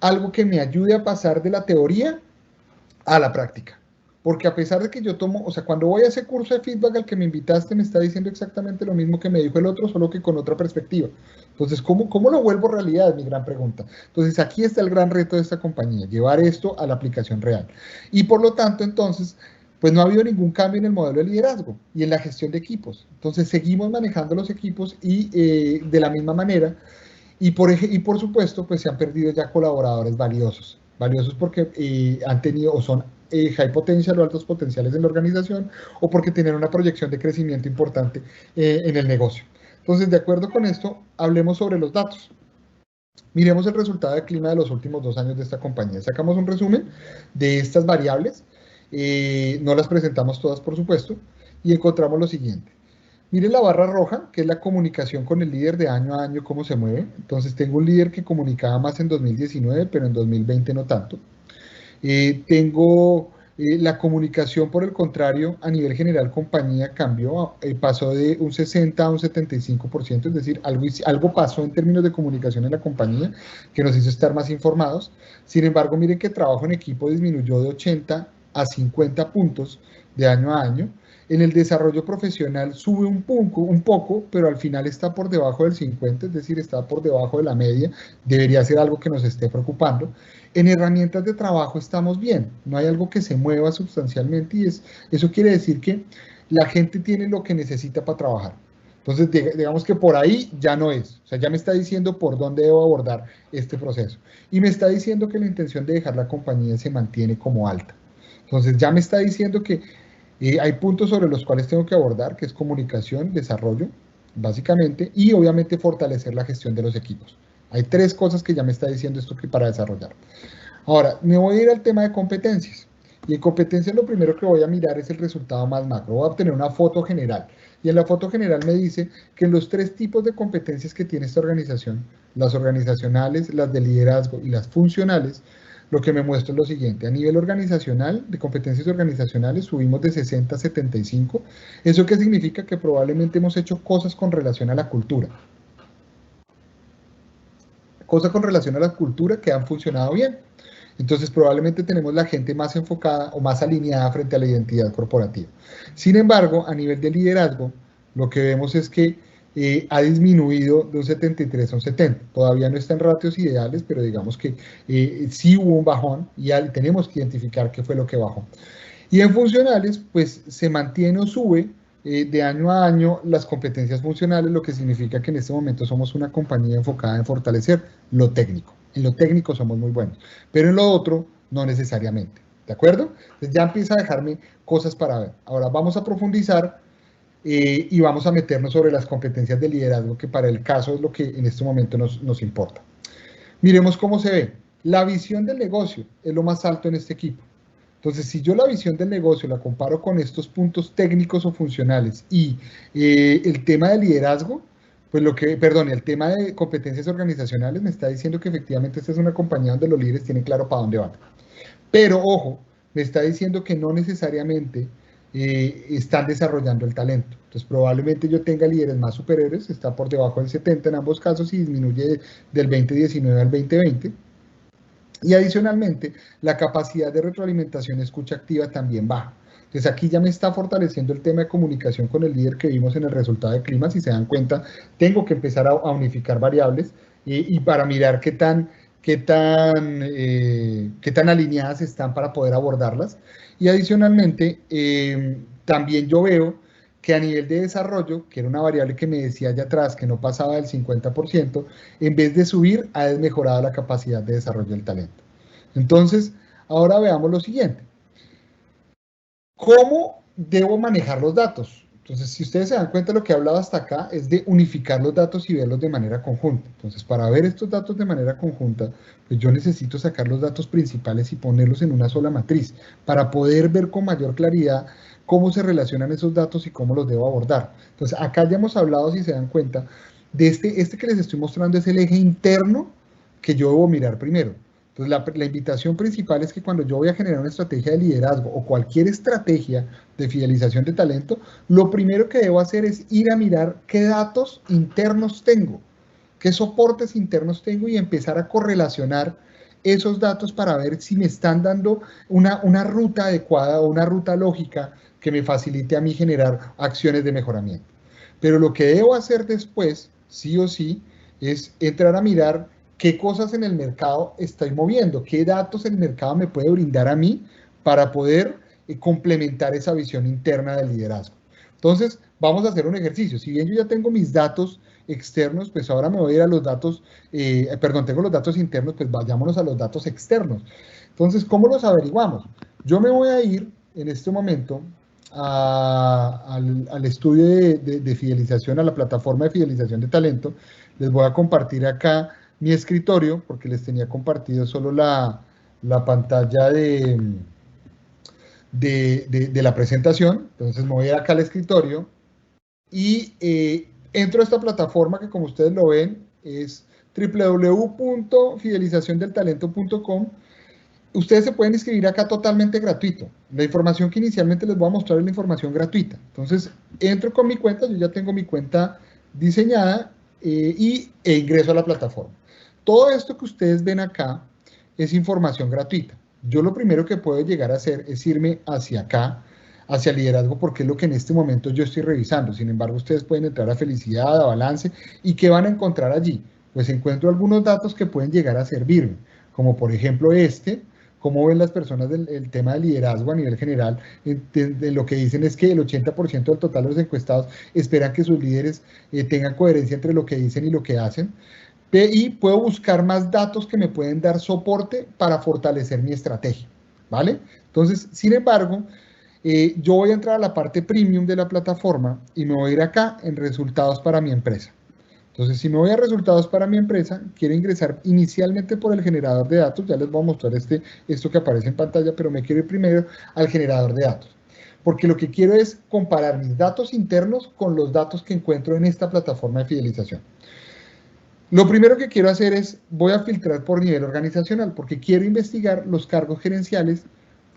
algo que me ayude a pasar de la teoría a la práctica. Porque a pesar de que yo tomo, o sea, cuando voy a ese curso de feedback al que me invitaste, me está diciendo exactamente lo mismo que me dijo el otro, solo que con otra perspectiva. Entonces, ¿cómo lo vuelvo realidad? Es mi gran pregunta. Entonces, aquí está el gran reto de esta compañía, llevar esto a la aplicación real. Y por lo tanto, entonces, pues no ha habido ningún cambio en el modelo de liderazgo y en la gestión de equipos. Entonces, seguimos manejando los equipos y de la misma manera. Y por supuesto, pues se han perdido ya colaboradores valiosos. Valiosos porque han tenido o son high potential o altos potenciales en la organización o porque tienen una proyección de crecimiento importante en el negocio. Entonces, de acuerdo con esto, hablemos sobre los datos. Miremos el resultado de clima de los últimos 2 años de esta compañía. Sacamos un resumen de estas variables. No las presentamos todas, por supuesto, y encontramos lo siguiente. Miren la barra roja, que es la comunicación con el líder de año a año, cómo se mueve. Entonces tengo un líder que comunicaba más en 2019, pero en 2020 no tanto. Tengo la comunicación, por el contrario, a nivel general, compañía cambió, pasó de un 60 a un 75%, es decir, algo pasó en términos de comunicación en la compañía que nos hizo estar más informados. Sin embargo, miren que trabajo en equipo disminuyó de 80 a 50 puntos de año a año. En el desarrollo profesional sube un poco, pero al final está por debajo del 50, es decir, está por debajo de la media. Debería ser algo que nos esté preocupando. En herramientas de trabajo estamos bien, no hay algo que se mueva sustancialmente y eso quiere decir que la gente tiene lo que necesita para trabajar. Entonces, digamos que por ahí ya no es, o sea, ya me está diciendo por dónde debo abordar este proceso. Y me está diciendo que la intención de dejar la compañía se mantiene como alta. Entonces, ya me está diciendo que hay puntos sobre los cuales tengo que abordar, que es comunicación, desarrollo, básicamente, y obviamente fortalecer la gestión de los equipos. Hay 3 cosas que ya me está diciendo esto que para desarrollar. Ahora, me voy a ir al tema de competencias. Y en competencias lo primero que voy a mirar es el resultado más macro. Voy a obtener una foto general. Y en la foto general me dice que en los 3 tipos de competencias que tiene esta organización, las organizacionales, las de liderazgo y las funcionales, lo que me muestra es lo siguiente. A nivel organizacional, de competencias organizacionales, subimos de 60 a 75. ¿Eso qué significa? Que probablemente hemos hecho cosas con relación a la cultura. Cosas con relación a la cultura que han funcionado bien. Entonces, probablemente tenemos la gente más enfocada o más alineada frente a la identidad corporativa. Sin embargo, a nivel de liderazgo, lo que vemos es que ha disminuido de un 73 a un 70. Todavía no está en ratios ideales, pero digamos que sí hubo un bajón y tenemos que identificar qué fue lo que bajó. Y en funcionales, pues se mantiene o sube de año a año las competencias funcionales, lo que significa que en este momento somos una compañía enfocada en fortalecer lo técnico. En lo técnico somos muy buenos, pero en lo otro no necesariamente. ¿De acuerdo? Entonces ya empieza a dejarme cosas para ver. Ahora vamos a profundizar y vamos a meternos sobre las competencias de liderazgo, que para el caso es lo que en este momento nos importa. Miremos cómo se ve. La visión del negocio es lo más alto en este equipo. Entonces, si yo la visión del negocio la comparo con estos puntos técnicos o funcionales y el tema de liderazgo, pues el tema de competencias organizacionales me está diciendo que efectivamente esta es una compañía donde los líderes tienen claro para dónde van. Pero, ojo, me está diciendo que no necesariamente están desarrollando el talento. Entonces probablemente yo tenga líderes más superiores, está por debajo del 70 en ambos casos y disminuye del 2019 al 2020. Y adicionalmente, la capacidad de retroalimentación escucha activa también baja. Entonces aquí ya me está fortaleciendo el tema de comunicación con el líder que vimos en el resultado de clima. Si se dan cuenta, tengo que empezar a unificar variables y para mirar qué tan alineadas están para poder abordarlas. Y adicionalmente, también yo veo que a nivel de desarrollo, que era una variable que me decía allá atrás que no pasaba del 50%, en vez de subir, ha desmejorado la capacidad de desarrollo del talento. Entonces, ahora veamos lo siguiente. ¿Cómo debo manejar los datos? Entonces, si ustedes se dan cuenta, lo que he hablado hasta acá es de unificar los datos y verlos de manera conjunta. Entonces, para ver estos datos de manera conjunta, pues yo necesito sacar los datos principales y ponerlos en una sola matriz para poder ver con mayor claridad cómo se relacionan esos datos y cómo los debo abordar. Entonces, acá ya hemos hablado, si se dan cuenta, de este que les estoy mostrando es el eje interno que yo debo mirar primero. Entonces, la invitación principal es que cuando yo voy a generar una estrategia de liderazgo o cualquier estrategia de fidelización de talento, lo primero que debo hacer es ir a mirar qué datos internos tengo, qué soportes internos tengo y empezar a correlacionar esos datos para ver si me están dando una ruta adecuada o una ruta lógica que me facilite a mí generar acciones de mejoramiento. Pero lo que debo hacer después, sí o sí, es entrar a mirar qué cosas en el mercado estoy moviendo, qué datos el mercado me puede brindar a mí para poder complementar esa visión interna del liderazgo. Entonces, vamos a hacer un ejercicio. Si bien yo ya tengo mis datos externos, pues ahora me voy a ir a los datos, tengo los datos internos, pues vayámonos a los datos externos. Entonces, ¿cómo los averiguamos? Yo me voy a ir en este momento al estudio de fidelización, a la plataforma de fidelización de talento. Les voy a compartir acá mi escritorio, porque les tenía compartido solo la pantalla de la presentación. Entonces me voy a ir acá al escritorio y entro a esta plataforma que, como ustedes lo ven, es www.fidelizaciondeltalento.com. Ustedes se pueden inscribir acá totalmente gratuito. La información que inicialmente les voy a mostrar es la información gratuita. Entonces, entro con mi cuenta, yo ya tengo mi cuenta diseñada e ingreso a la plataforma. Todo esto que ustedes ven acá es información gratuita. Yo lo primero que puedo llegar a hacer es irme hacia acá, hacia liderazgo, porque es lo que en este momento yo estoy revisando. Sin embargo, ustedes pueden entrar a felicidad, a balance, ¿y qué van a encontrar allí? Pues encuentro algunos datos que pueden llegar a servirme, como por ejemplo cómo ven las personas el tema de liderazgo a nivel general. De lo que dicen es que el 80% del total de los encuestados esperan que sus líderes tengan coherencia entre lo que dicen y lo que hacen. Y puedo buscar más datos que me pueden dar soporte para fortalecer mi estrategia, ¿vale? Entonces, sin embargo, yo voy a entrar a la parte premium de la plataforma y me voy a ir acá en resultados para mi empresa. Entonces, si me voy a resultados para mi empresa, quiero ingresar inicialmente por el generador de datos. Ya les voy a mostrar esto que aparece en pantalla, pero me quiero ir primero al generador de datos. Porque lo que quiero es comparar mis datos internos con los datos que encuentro en esta plataforma de fidelización. Lo primero que quiero hacer es, voy a filtrar por nivel organizacional, porque quiero investigar los cargos gerenciales,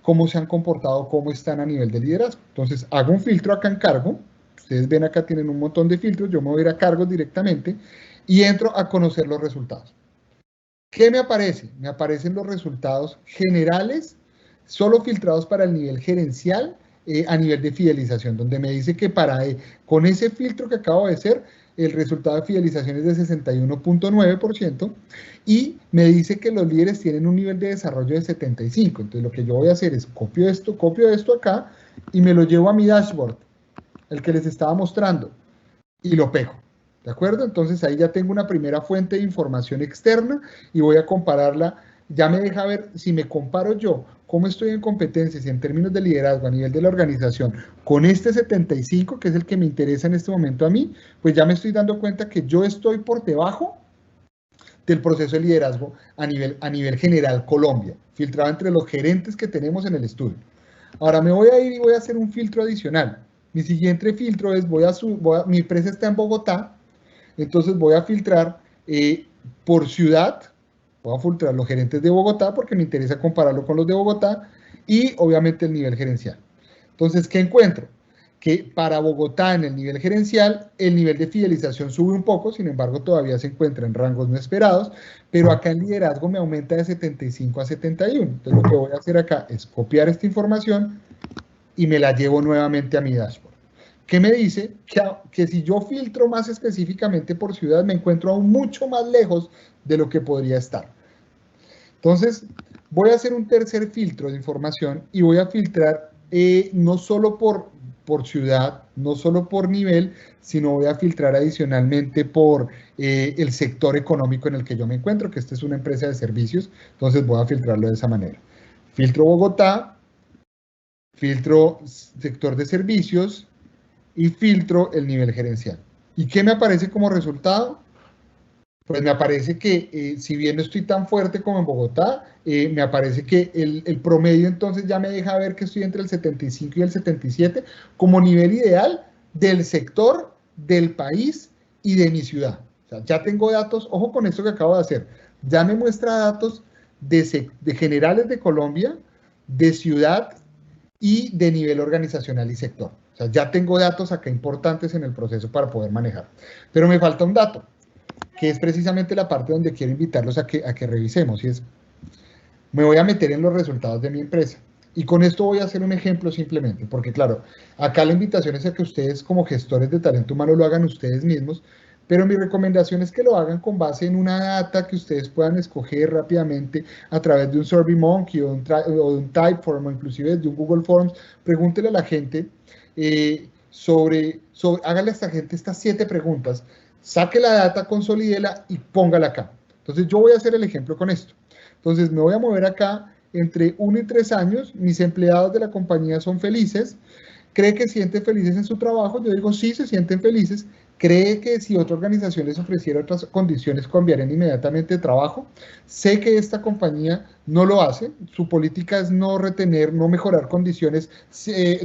cómo se han comportado, cómo están a nivel de liderazgo. Entonces, hago un filtro acá en cargo. Ustedes ven acá tienen un montón de filtros, yo me voy a ir a cargos directamente y entro a conocer los resultados. ¿Qué me aparece? Me aparecen los resultados generales, solo filtrados para el nivel gerencial a nivel de fidelización, donde me dice que con ese filtro que acabo de hacer, el resultado de fidelización es de 61.9% y me dice que los líderes tienen un nivel de desarrollo de 75. Entonces lo que yo voy a hacer es copio esto acá y me lo llevo a mi dashboard, el que les estaba mostrando, y lo pego. ¿De acuerdo? Entonces ahí ya tengo una primera fuente de información externa y voy a compararla. Ya me deja ver, si me comparo yo, cómo estoy en competencias y en términos de liderazgo a nivel de la organización con este 75, que es el que me interesa en este momento a mí, pues ya me estoy dando cuenta que yo estoy por debajo del proceso de liderazgo a nivel general Colombia, filtrado entre los gerentes que tenemos en el estudio. Ahora me voy a ir y voy a hacer un filtro adicional. Mi siguiente filtro es, mi empresa está en Bogotá, entonces voy a filtrar por ciudad, voy a filtrar los gerentes de Bogotá porque me interesa compararlo con los de Bogotá y obviamente el nivel gerencial. Entonces, ¿qué encuentro? Que para Bogotá en el nivel gerencial, el nivel de fidelización sube un poco, sin embargo todavía se encuentra en rangos no esperados, pero acá en liderazgo me aumenta de 75 a 71. Entonces lo que voy a hacer acá es copiar esta información y me la llevo nuevamente a mi dashboard. ¿Qué me dice? Que si yo filtro más específicamente por ciudad, me encuentro aún mucho más lejos de lo que podría estar. Entonces, voy a hacer un tercer filtro de información y voy a filtrar no solo por ciudad, no solo por nivel, sino voy a filtrar adicionalmente por el sector económico en el que yo me encuentro, que esta es una empresa de servicios, entonces voy a filtrarlo de esa manera. Filtro Bogotá, filtro sector de servicios y filtro el nivel gerencial. ¿Y qué me aparece como resultado? Pues me aparece que si bien no estoy tan fuerte como en Bogotá, me aparece que el promedio entonces ya me deja ver que estoy entre el 75 y el 77 como nivel ideal del sector, del país y de mi ciudad. O sea, ya tengo datos, ojo con esto que acabo de hacer, ya me muestra datos de generales de Colombia, de ciudad y de nivel organizacional y sector. O sea, ya tengo datos acá importantes en el proceso para poder manejar. Pero me falta un dato, que es precisamente la parte donde quiero invitarlos a que revisemos, y es, me voy a meter en los resultados de mi empresa. Y con esto voy a hacer un ejemplo simplemente, porque claro, acá la invitación es a que ustedes como gestores de talento humano lo hagan ustedes mismos, pero mi recomendación es que lo hagan con base en una data que ustedes puedan escoger rápidamente a través de un SurveyMonkey o de un Typeform o inclusive de un Google Forms. Pregúntele a la gente hágale a esta gente estas 7 preguntas, saque la data, consolídela y póngala acá. Entonces yo voy a hacer el ejemplo con esto. Entonces me voy a mover acá entre 1 y 3 años, mis empleados de la compañía son felices, ¿cree que se sienten felices en su trabajo? Yo digo, sí, se sienten felices. ¿Cree que si otra organización les ofreciera otras condiciones cambiarían inmediatamente de trabajo? Sé que esta compañía no lo hace, su política es no retener, no mejorar condiciones,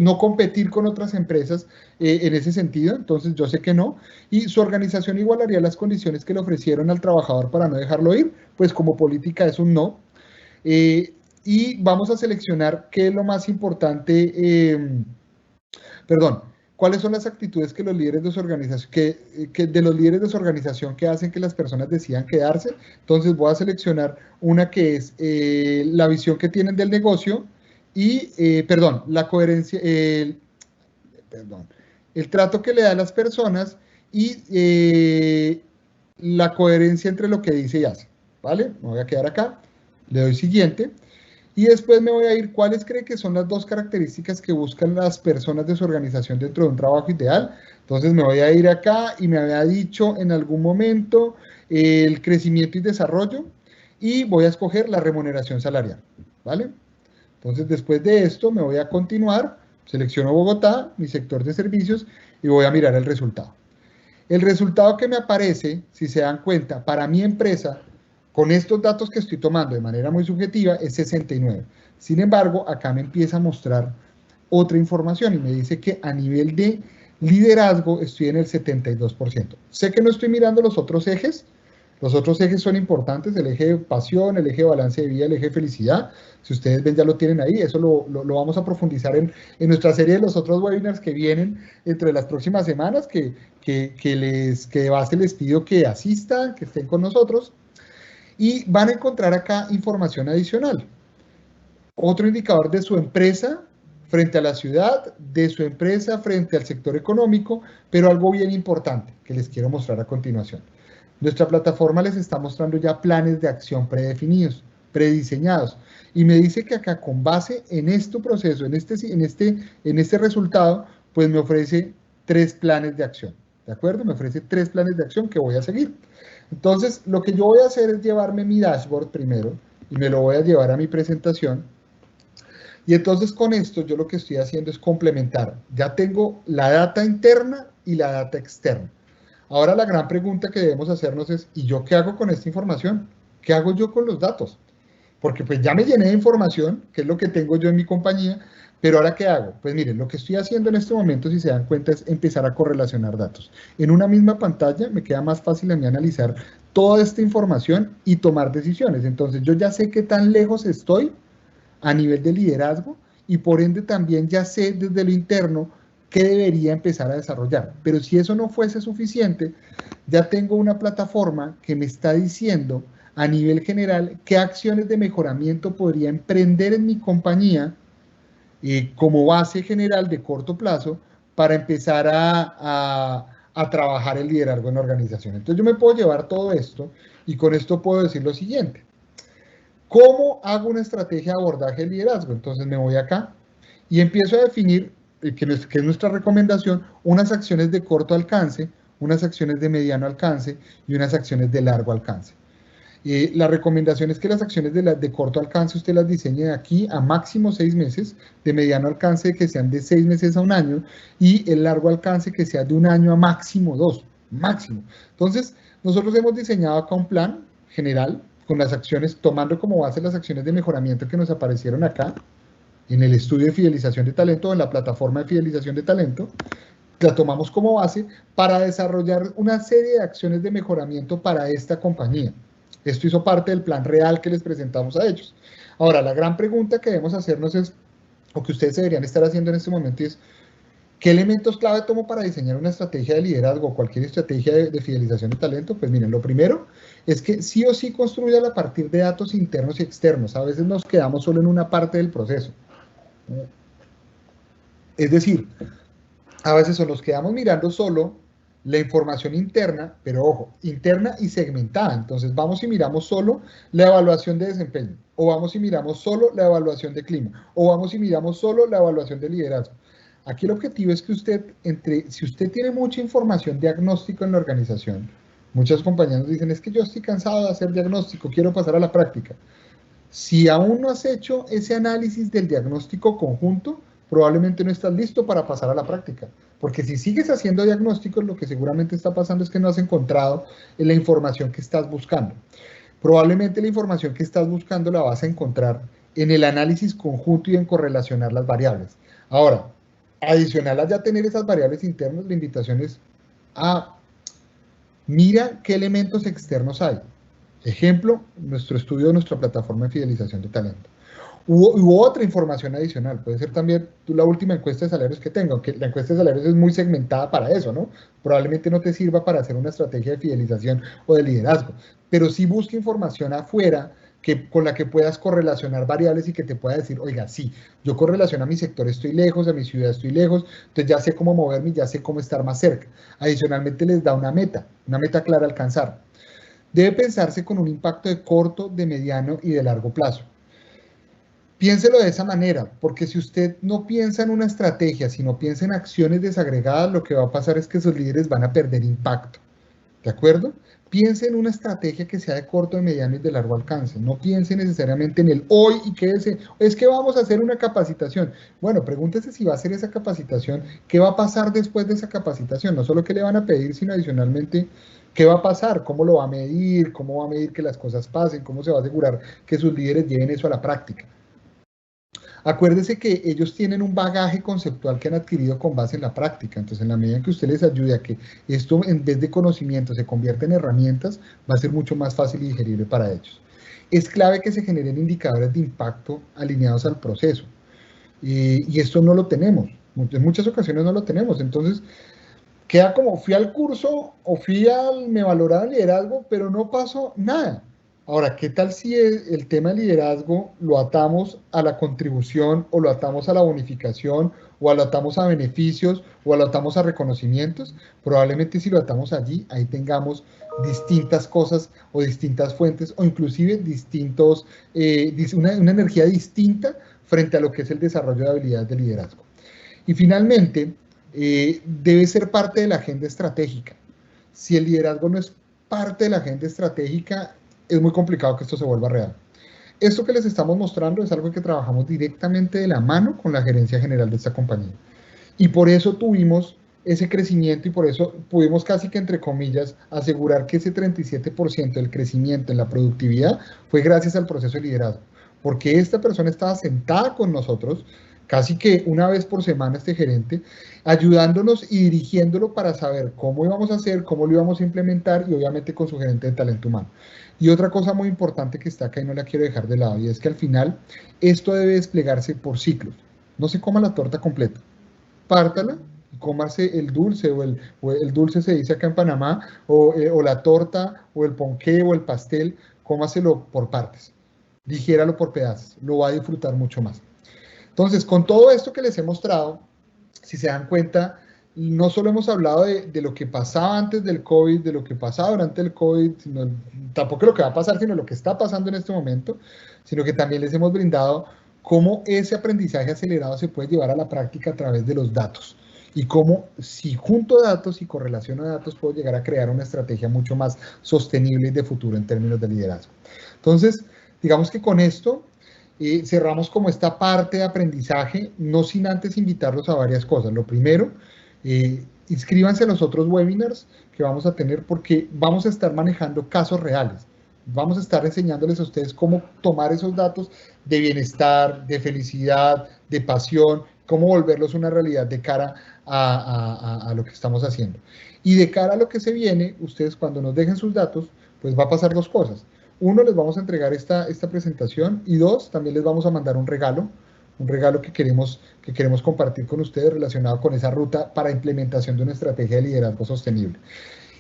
no competir con otras empresas en ese sentido, entonces yo sé que no, y su organización igualaría las condiciones que le ofrecieron al trabajador para no dejarlo ir, pues como política es un no. Y vamos a seleccionar qué es lo más importante, ¿cuáles son las actitudes que los líderes de su organización, de los líderes de su organización que hacen que las personas decidan quedarse? Entonces voy a seleccionar una que es la visión que tienen del negocio y, la coherencia, el trato que le da a las personas y la coherencia entre lo que dice y hace, ¿vale? Me voy a quedar acá, le doy siguiente. Y después me voy a ir, ¿cuáles cree que son las 2 características que buscan las personas de su organización dentro de un trabajo ideal? Entonces me voy a ir acá y me había dicho en algún momento el crecimiento y desarrollo y voy a escoger la remuneración salarial, ¿vale? Entonces después de esto me voy a continuar, selecciono Bogotá, mi sector de servicios y voy a mirar el resultado. El resultado que me aparece, si se dan cuenta, para mi empresa, con estos datos que estoy tomando de manera muy subjetiva, es 69. Sin embargo, acá me empieza a mostrar otra información y me dice que a nivel de liderazgo estoy en el 72%. Sé que no estoy mirando los otros ejes son importantes, el eje de pasión, el eje de balance de vida, el eje de felicidad. Si ustedes ven, ya lo tienen ahí, eso lo vamos a profundizar en nuestra serie de los otros webinars que vienen entre las próximas semanas, que de base les pido que asistan, que estén con nosotros. Y van a encontrar acá información adicional. Otro indicador de su empresa frente a la ciudad, de su empresa frente al sector económico, pero algo bien importante que les quiero mostrar a continuación. Nuestra plataforma les está mostrando ya planes de acción predefinidos, prediseñados, y me dice que acá con base en este proceso, en este resultado, pues me ofrece 3 planes de acción, ¿de acuerdo? Me ofrece 3 planes de acción que voy a seguir. Entonces, lo que yo voy a hacer es llevarme mi dashboard primero y me lo voy a llevar a mi presentación. Y entonces con esto yo lo que estoy haciendo es complementar. Ya tengo la data interna y la data externa. Ahora la gran pregunta que debemos hacernos es, ¿y yo qué hago con esta información? ¿Qué hago yo con los datos? Porque pues ya me llené de información, que es lo que tengo yo en mi compañía, pero ahora ¿qué hago? Pues miren, lo que estoy haciendo en este momento, si se dan cuenta, es empezar a correlacionar datos. En una misma pantalla me queda más fácil a mí analizar toda esta información y tomar decisiones. Entonces yo ya sé qué tan lejos estoy a nivel de liderazgo y por ende también ya sé desde lo interno qué debería empezar a desarrollar. Pero si eso no fuese suficiente, ya tengo una plataforma que me está diciendo a nivel general qué acciones de mejoramiento podría emprender en mi compañía como base general de corto plazo para empezar a trabajar el liderazgo en la organización. Entonces yo me puedo llevar todo esto y con esto puedo decir lo siguiente. ¿Cómo hago una estrategia de abordaje de liderazgo? Entonces me voy acá y empiezo a definir, que es nuestra recomendación, unas acciones de corto alcance, unas acciones de mediano alcance y unas acciones de largo alcance. La recomendación es que las acciones de corto alcance usted las diseñe de aquí a máximo 6 meses, de mediano alcance que sean de 6 meses a 1 año y el largo alcance que sea de 1 año a máximo 2, máximo. Entonces, nosotros hemos diseñado acá un plan general con las acciones, tomando como base las acciones de mejoramiento que nos aparecieron acá en el estudio de fidelización de talento, en la plataforma de fidelización de talento, la tomamos como base para desarrollar una serie de acciones de mejoramiento para esta compañía. Esto hizo parte del plan real que les presentamos a ellos. Ahora, la gran pregunta que debemos hacernos es, o que ustedes deberían estar haciendo en este momento es, ¿qué elementos clave tomo para diseñar una estrategia de liderazgo o cualquier estrategia de fidelización de talento? Pues miren, lo primero es que sí o sí construya a partir de datos internos y externos. A veces nos quedamos solo en una parte del proceso. Es decir, a veces nos quedamos mirando solo la información interna, pero ojo, interna y segmentada. Entonces vamos y miramos solo la evaluación de desempeño, o vamos y miramos solo la evaluación de clima, o vamos y miramos solo la evaluación de liderazgo. Aquí el objetivo es que usted, si usted tiene mucha información diagnóstico en la organización, muchas compañías nos dicen, es que yo estoy cansado de hacer diagnóstico, quiero pasar a la práctica. Si aún no has hecho ese análisis del diagnóstico conjunto, probablemente no estás listo para pasar a la práctica. Porque si sigues haciendo diagnósticos, lo que seguramente está pasando es que no has encontrado la información que estás buscando. Probablemente la información que estás buscando la vas a encontrar en el análisis conjunto y en correlacionar las variables. Ahora, adicional a ya tener esas variables internas, la invitación es a mira qué elementos externos hay. Ejemplo, nuestro estudio de nuestra plataforma de fidelización de talento. Hubo otra información adicional, puede ser también la última encuesta de salarios que tenga, aunque la encuesta de salarios es muy segmentada para eso, ¿no? Probablemente no te sirva para hacer una estrategia de fidelización o de liderazgo, pero sí busca información afuera con la que puedas correlacionar variables y que te pueda decir, oiga, sí, yo correlaciono a mi sector, estoy lejos, a mi ciudad estoy lejos, entonces ya sé cómo moverme, ya sé cómo estar más cerca. Adicionalmente les da una meta clara a alcanzar. Debe pensarse con un impacto de corto, de mediano y de largo plazo. Piénselo de esa manera, porque si usted no piensa en una estrategia, sino piensa en acciones desagregadas, lo que va a pasar es que sus líderes van a perder impacto. ¿De acuerdo? Piense en una estrategia que sea de corto, de mediano y de largo alcance. No piense necesariamente en el hoy y quédese, es que vamos a hacer una capacitación. Bueno, pregúntese si va a hacer esa capacitación, qué va a pasar después de esa capacitación. No solo qué le van a pedir, sino adicionalmente qué va a pasar, cómo lo va a medir, cómo va a medir que las cosas pasen, cómo se va a asegurar que sus líderes lleven eso a la práctica. Acuérdese que ellos tienen un bagaje conceptual que han adquirido con base en la práctica, entonces en la medida en que usted les ayude a que esto en vez de conocimiento se convierta en herramientas, va a ser mucho más fácil y digerible para ellos. Es clave que se generen indicadores de impacto alineados al proceso, y esto no lo tenemos, en muchas ocasiones no lo tenemos, entonces queda como fui al curso o me valoraron liderazgo, pero no pasó nada. Ahora, ¿qué tal si el tema de liderazgo lo atamos a la contribución o lo atamos a la bonificación o lo atamos a beneficios o lo atamos a reconocimientos? Probablemente si lo atamos allí, ahí tengamos distintas cosas o distintas fuentes o inclusive una energía distinta frente a lo que es el desarrollo de habilidades de liderazgo. Y finalmente, debe ser parte de la agenda estratégica. Si el liderazgo no es parte de la agenda estratégica, es muy complicado que esto se vuelva real. Esto que les estamos mostrando es algo que trabajamos directamente de la mano con la gerencia general de esta compañía. Y por eso tuvimos ese crecimiento y por eso pudimos casi que entre comillas asegurar que ese 37% del crecimiento en la productividad fue gracias al proceso de liderazgo. Porque esta persona estaba sentada con nosotros casi que una vez por semana este gerente, ayudándonos y dirigiéndolo para saber cómo íbamos a hacer, cómo lo íbamos a implementar y obviamente con su gerente de talento humano. Y otra cosa muy importante que está acá y no la quiero dejar de lado y es que al final esto debe desplegarse por ciclos. no se coma la torta completa, pártala y cómase el dulce, o el dulce se dice acá en Panamá, o la torta, o el ponqué, o el pastel, cómaselo por partes, digiéralo por pedazos, lo va a disfrutar mucho más. Entonces, con todo esto que les he mostrado, si se dan cuenta, no solo hemos hablado de lo que pasaba antes del COVID, de lo que pasaba durante el COVID, sino, tampoco lo que va a pasar, sino lo que está pasando en este momento, sino que también les hemos brindado cómo ese aprendizaje acelerado se puede llevar a la práctica a través de los datos y cómo si junto datos y correlaciono datos puedo llegar a crear una estrategia mucho más sostenible y de futuro en términos de liderazgo. Entonces, digamos que con esto cerramos como esta parte de aprendizaje, no sin antes invitarlos a varias cosas. Lo primero, inscríbanse a los otros webinars que vamos a tener porque vamos a estar manejando casos reales. Vamos a estar enseñándoles a ustedes cómo tomar esos datos de bienestar, de felicidad, de pasión, cómo volverlos una realidad de cara a lo que estamos haciendo. Y de cara a lo que se viene, ustedes cuando nos dejen sus datos, pues va a pasar dos cosas. Uno, les vamos a entregar esta presentación y dos, también les vamos a mandar un regalo que queremos compartir con ustedes relacionado con esa ruta para implementación de una estrategia de liderazgo sostenible.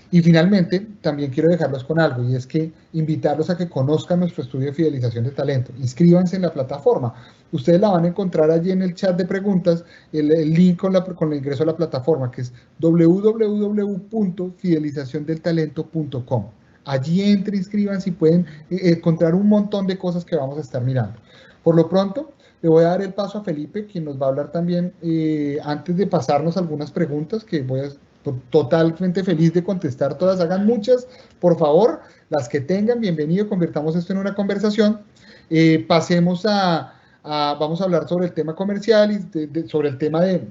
Y finalmente, también quiero dejarlos con algo, y es que invitarlos a que conozcan nuestro estudio de fidelización de talento. Inscríbanse en la plataforma. Ustedes la van a encontrar allí en el chat de preguntas, el link con el ingreso a la plataforma, que es www.fidelizaciondeltalento.com. Allí entren, inscríbanse y pueden encontrar un montón de cosas que vamos a estar mirando. Por lo pronto, le voy a dar el paso a Felipe, quien nos va a hablar también, antes de pasarnos algunas preguntas, que voy a totalmente feliz de contestar todas. Hagan muchas, por favor, las que tengan, bienvenido, convirtamos esto en una conversación. Pasemos vamos a hablar sobre el tema comercial y sobre el tema de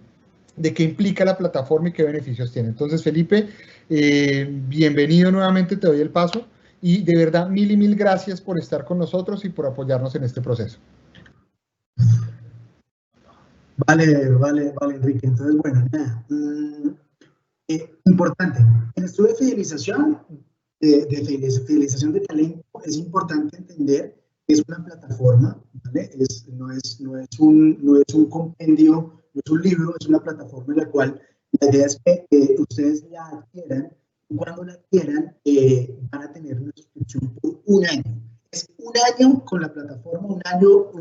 qué implica la plataforma y qué beneficios tiene. Entonces, Felipe, bienvenido nuevamente, te doy el paso y de verdad mil y mil gracias por estar con nosotros y por apoyarnos en este proceso. Vale, Enrique. Entonces, bueno, nada. Importante, en el estudio de fidelización, fidelización de talento, es importante entender que es una plataforma, ¿vale? No es un compendio, no es un libro, es una plataforma en la cual la idea es que ustedes la adquieran y cuando la adquieran van a tener una suscripción por un año. Es un año con la plataforma, un año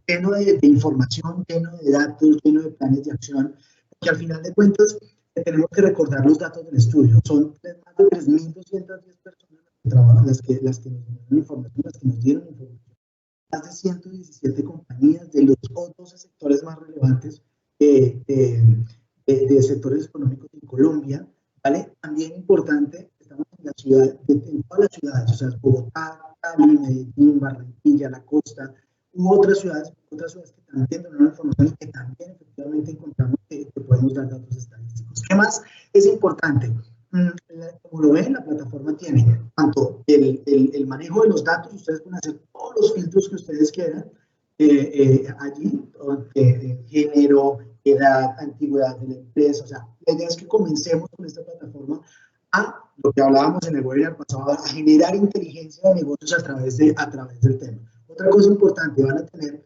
lleno de información, lleno de datos, lleno de planes de acción, porque al final de cuentas tenemos que recordar los datos del estudio. Son más de 3.210 personas las que nos dieron información, más de 117 compañías de los 12 sectores más relevantes de sectores económicos en Colombia, ¿vale? También importante, estamos en la ciudad, en todas las ciudades, o sea, Bogotá, Cali, Medellín, Barranquilla, La Costa, u otras ciudades que también donan información y que también efectivamente encontramos que podemos dar datos estadísticos. ¿Qué más es importante? Como lo ven, la plataforma tiene tanto el manejo de los datos, ustedes pueden hacer todos los filtros que ustedes quieran allí, género, edad, antigüedad de la empresa, o sea, la idea es que comencemos con esta plataforma a lo que hablábamos en el webinar pasado, a generar inteligencia de negocios a través del tema. Otra cosa importante, van a tener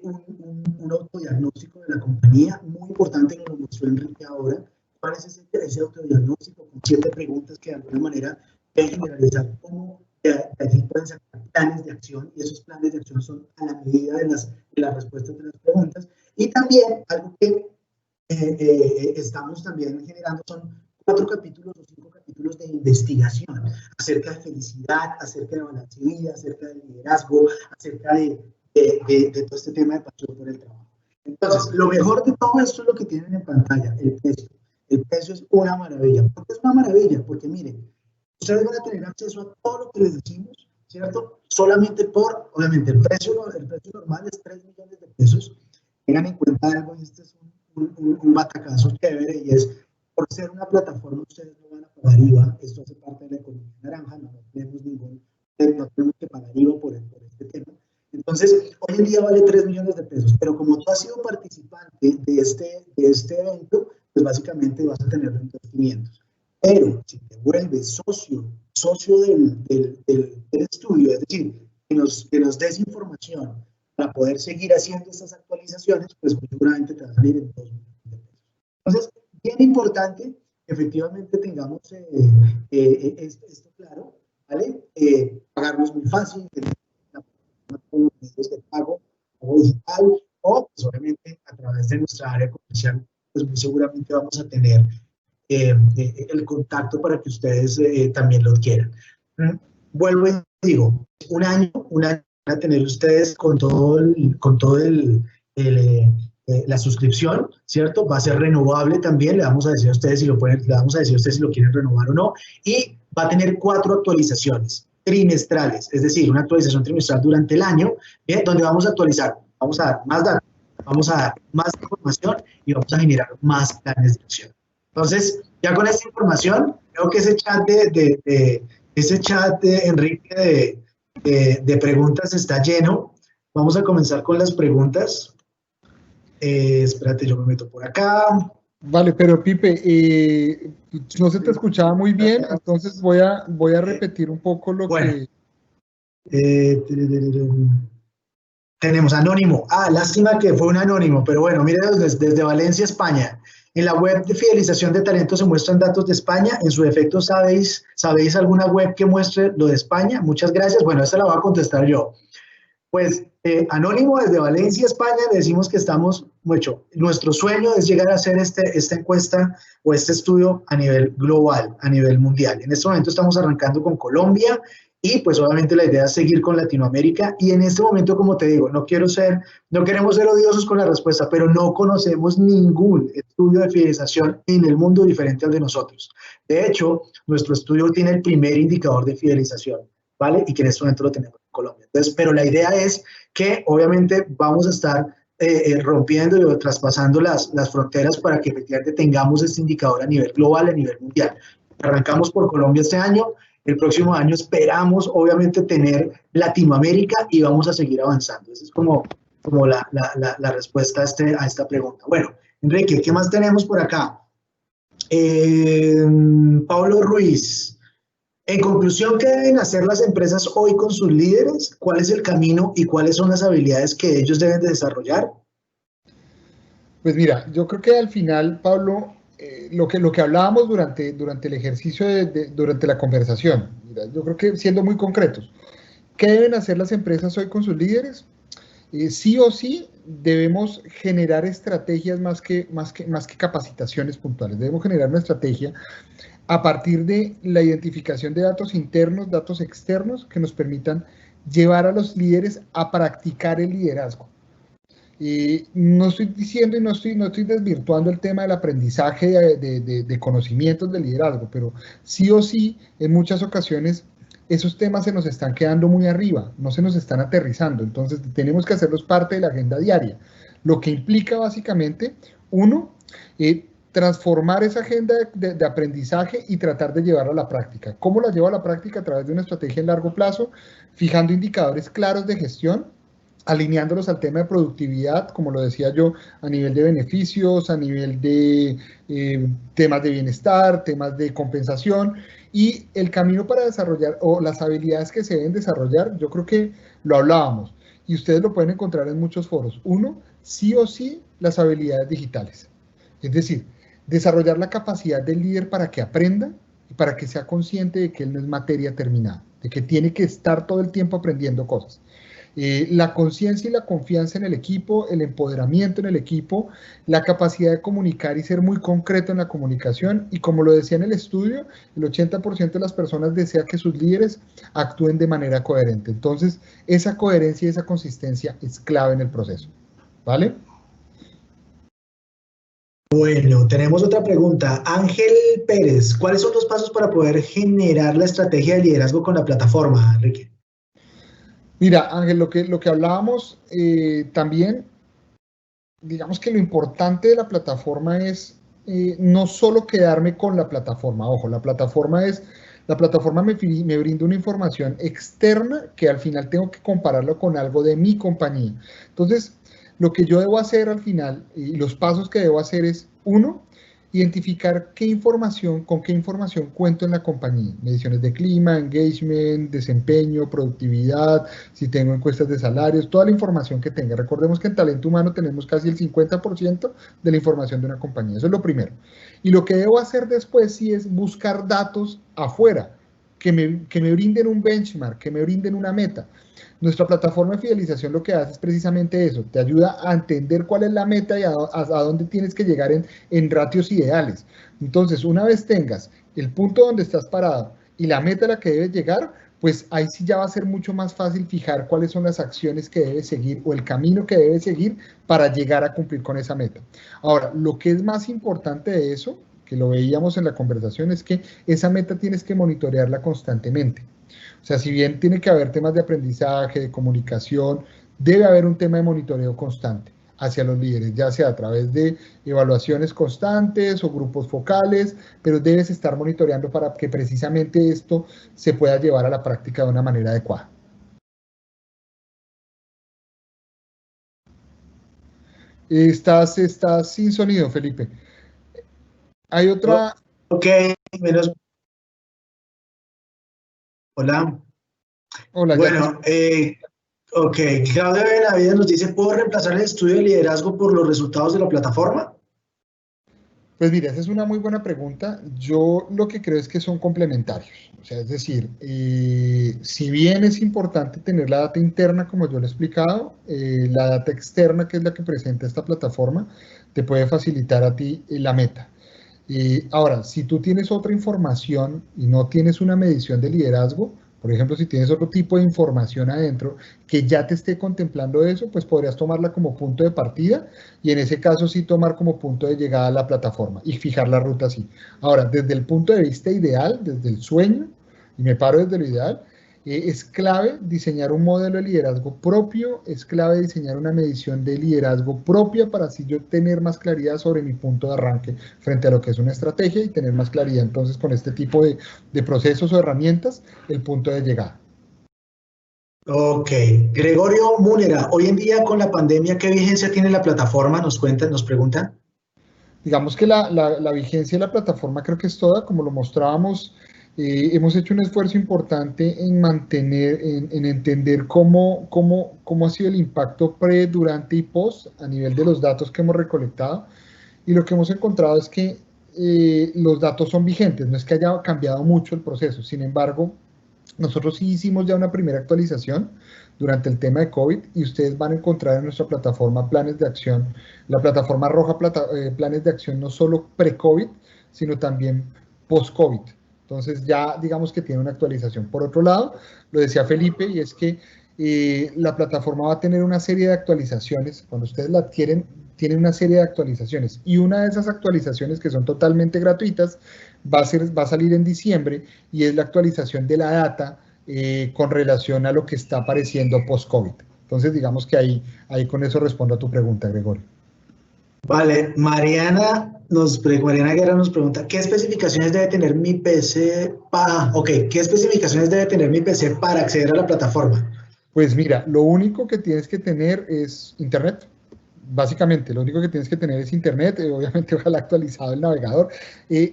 un autodiagnóstico de la compañía, muy importante, nos lo mostró Enrique ahora. ¿Cuál es ese autodiagnóstico? Con 7 preguntas que de alguna manera pueden generalizar cómo de allí pueden sacar planes de acción, y esos planes de acción son a la medida de las respuestas de las preguntas. Y también algo que estamos también generando son 4 capítulos o 5 capítulos de investigación acerca de felicidad, acerca de balance de vida, acerca de liderazgo, acerca de todo este tema de pasión por el trabajo. Entonces, lo mejor de todo esto es lo que tienen en pantalla, el precio. El precio es una maravilla. ¿Por qué es una maravilla? Porque miren, ustedes van a tener acceso a todo lo que les decimos, ¿cierto? Solamente obviamente, el precio normal es 3 millones de pesos. Tengan en cuenta algo, y este es un batacazo chévere, y es, por ser una plataforma, ustedes no van a pagar IVA. Esto hace parte de la economía naranja, no tenemos que pagar IVA por este tema. Entonces, hoy en día vale 3 millones de pesos, pero como tú has sido participante de este evento, pues básicamente vas a tenerlo en 2.500. Pero si te vuelves socio del estudio, es decir, que nos des información, para poder seguir haciendo estas actualizaciones, pues muy seguramente te va a salir en 2 millones de pesos. Entonces, bien importante, efectivamente tengamos esto claro, ¿vale? Pagarlo es muy fácil, los medios de pago digital, o pues, obviamente a través de nuestra área comercial, pues muy seguramente vamos a tener el contacto para que ustedes también lo quieran. Vuelvo y digo, un año van a tener ustedes con la suscripción, ¿cierto? Va a ser renovable también, le vamos a decir a ustedes si lo pueden, le vamos a decir a ustedes si lo quieren renovar o no, y va a tener 4 actualizaciones trimestrales, es decir, una actualización trimestral durante el año, ¿bien? Donde vamos a actualizar, vamos a dar más datos, vamos a dar más información y vamos a generar más planes de acción. Entonces, ya con esta información, creo que ese chat de Enrique de preguntas está lleno. Vamos a comenzar con las preguntas. Espérate, yo me meto por acá. Vale, pero Pipe, no se te escuchaba muy bien, entonces voy a repetir un poco lo que... Tenemos anónimo. Lástima que fue un anónimo, pero bueno, mire desde Valencia, España. En la web de fidelización de talento se muestran datos de España. En su defecto, ¿sabéis alguna web que muestre lo de España? Muchas gracias. Bueno, esta la voy a contestar yo. Pues, anónimo desde Valencia, España, le decimos que estamos mucho. Nuestro sueño es llegar a hacer esta encuesta o este estudio a nivel global, a nivel mundial. En este momento estamos arrancando con Colombia y pues obviamente la idea es seguir con Latinoamérica y en este momento, como te digo, no queremos ser odiosos con la respuesta, pero no conocemos ningún estudio de fidelización en el mundo diferente al de nosotros. De hecho, nuestro estudio tiene el primer indicador de fidelización, ¿vale? Y que en este momento lo tenemos en Colombia. Entonces, pero la idea es que obviamente vamos a estar rompiendo y traspasando las fronteras para que efectivamente tengamos este indicador a nivel global, a nivel mundial. Arrancamos por Colombia este año, el próximo año esperamos obviamente tener Latinoamérica y vamos a seguir avanzando. Esa es como la respuesta a esta pregunta. Bueno, Enrique, ¿qué más tenemos por acá? Pablo Ruiz. En conclusión, ¿qué deben hacer las empresas hoy con sus líderes? ¿Cuál es el camino y cuáles son las habilidades que ellos deben de desarrollar? Pues mira, yo creo que al final, Pablo, lo que hablábamos durante el ejercicio, durante la conversación, mira, yo creo que siendo muy concretos, ¿qué deben hacer las empresas hoy con sus líderes? Sí o sí debemos generar estrategias más que capacitaciones puntuales. Debemos generar una estrategia a partir de la identificación de datos internos, datos externos, que nos permitan llevar a los líderes a practicar el liderazgo. No estoy diciendo y no estoy desvirtuando el tema del aprendizaje de conocimientos de liderazgo, pero sí o sí, en muchas ocasiones, esos temas se nos están quedando muy arriba, no se nos están aterrizando, entonces tenemos que hacerlos parte de la agenda diaria, lo que implica básicamente, uno, transformar esa agenda de aprendizaje y tratar de llevarla a la práctica. ¿Cómo la llevo a la práctica? A través de una estrategia en largo plazo, fijando indicadores claros de gestión, alineándolos al tema de productividad, como lo decía yo, a nivel de beneficios, a nivel de temas de bienestar, temas de compensación, y el camino para desarrollar, o las habilidades que se deben desarrollar, yo creo que lo hablábamos, y ustedes lo pueden encontrar en muchos foros. Uno, sí o sí, las habilidades digitales. Es decir, desarrollar la capacidad del líder para que aprenda y para que sea consciente de que él no es materia terminada, de que tiene que estar todo el tiempo aprendiendo cosas. La conciencia y la confianza en el equipo, el empoderamiento en el equipo, la capacidad de comunicar y ser muy concreto en la comunicación, y como lo decía en el estudio, el 80% de las personas desea que sus líderes actúen de manera coherente. Entonces, esa coherencia y esa consistencia es clave en el proceso, ¿vale? Bueno, tenemos otra pregunta. Ángel Pérez, ¿cuáles son los pasos para poder generar la estrategia de liderazgo con la plataforma, Enrique? Mira, Ángel, lo que hablábamos también, digamos que lo importante de la plataforma es no solo quedarme con la plataforma. Ojo, la plataforma me brinda una información externa que al final tengo que compararlo con algo de mi compañía. Entonces, lo que yo debo hacer al final y los pasos que debo hacer es, uno, Identificar con qué información cuento en la compañía. Mediciones de clima, engagement, desempeño, productividad, si tengo encuestas de salarios, toda la información que tenga. Recordemos que en talento humano tenemos casi el 50% de la información de una compañía. Eso es lo primero. Y lo que debo hacer después sí es buscar datos afuera, que me brinden un benchmark, que me brinden una meta. Nuestra plataforma de fidelización lo que hace es precisamente eso, te ayuda a entender cuál es la meta y a dónde tienes que llegar en ratios ideales. Entonces, una vez tengas el punto donde estás parado y la meta a la que debes llegar, pues ahí sí ya va a ser mucho más fácil fijar cuáles son las acciones que debes seguir o el camino que debes seguir para llegar a cumplir con esa meta. Ahora, lo que es más importante de eso, que lo veíamos en la conversación, es que esa meta tienes que monitorearla constantemente. O sea, si bien tiene que haber temas de aprendizaje, de comunicación, debe haber un tema de monitoreo constante hacia los líderes, ya sea a través de evaluaciones constantes o grupos focales, pero debes estar monitoreando para que precisamente esto se pueda llevar a la práctica de una manera adecuada. Estás sin sonido, Felipe. Hay otra... Ok, menos... Hola. Hola, ya te... Bueno, ok, Claudia Benavides nos dice, ¿puedo reemplazar el estudio de liderazgo por los resultados de la plataforma? Pues mira, esa es una muy buena pregunta. Yo lo que creo es que son complementarios. O sea, es decir, si bien es importante tener la data interna, como yo lo he explicado, la data externa, que es la que presenta esta plataforma, te puede facilitar a ti la meta. Ahora, si tú tienes otra información y no tienes una medición de liderazgo, por ejemplo, si tienes otro tipo de información adentro que ya te esté contemplando eso, pues podrías tomarla como punto de partida y en ese caso sí tomar como punto de llegada a la plataforma y fijar la ruta así. Ahora, desde el punto de vista ideal, desde el sueño, y me paro desde lo ideal, es clave diseñar un modelo de liderazgo propio, es clave diseñar una medición de liderazgo propia para así yo tener más claridad sobre mi punto de arranque frente a lo que es una estrategia y tener más claridad entonces con este tipo de procesos o herramientas el punto de llegada. Ok, Gregorio Múnera, hoy en día con la pandemia, ¿qué vigencia tiene la plataforma? Nos cuentan, nos preguntan. Digamos que la vigencia de la plataforma creo que es toda, como lo mostrábamos, hemos hecho un esfuerzo importante en mantener, en entender cómo ha sido el impacto pre, durante y post a nivel de los datos que hemos recolectado. Y lo que hemos encontrado es que los datos son vigentes, no es que haya cambiado mucho el proceso. Sin embargo, nosotros sí hicimos ya una primera actualización durante el tema de COVID y ustedes van a encontrar en nuestra plataforma planes de acción, la plataforma roja, planes de acción no solo pre-COVID, sino también post-COVID. Entonces ya digamos que tiene una actualización. Por otro lado, lo decía Felipe, y es que la plataforma va a tener una serie de actualizaciones. Cuando ustedes la adquieren, tienen una serie de actualizaciones. Y una de esas actualizaciones que son totalmente gratuitas va a salir en diciembre y es la actualización de la data con relación a lo que está apareciendo post-COVID. Entonces, digamos que ahí con eso respondo a tu pregunta, Gregorio. Vale, Mariana Guerra nos pregunta, ¿qué especificaciones debe tener mi PC? ¿Qué especificaciones debe tener mi PC para acceder a la plataforma? Pues mira, lo único que tienes que tener es internet. Básicamente, lo único que tienes que tener es internet, obviamente ojalá actualizado el navegador.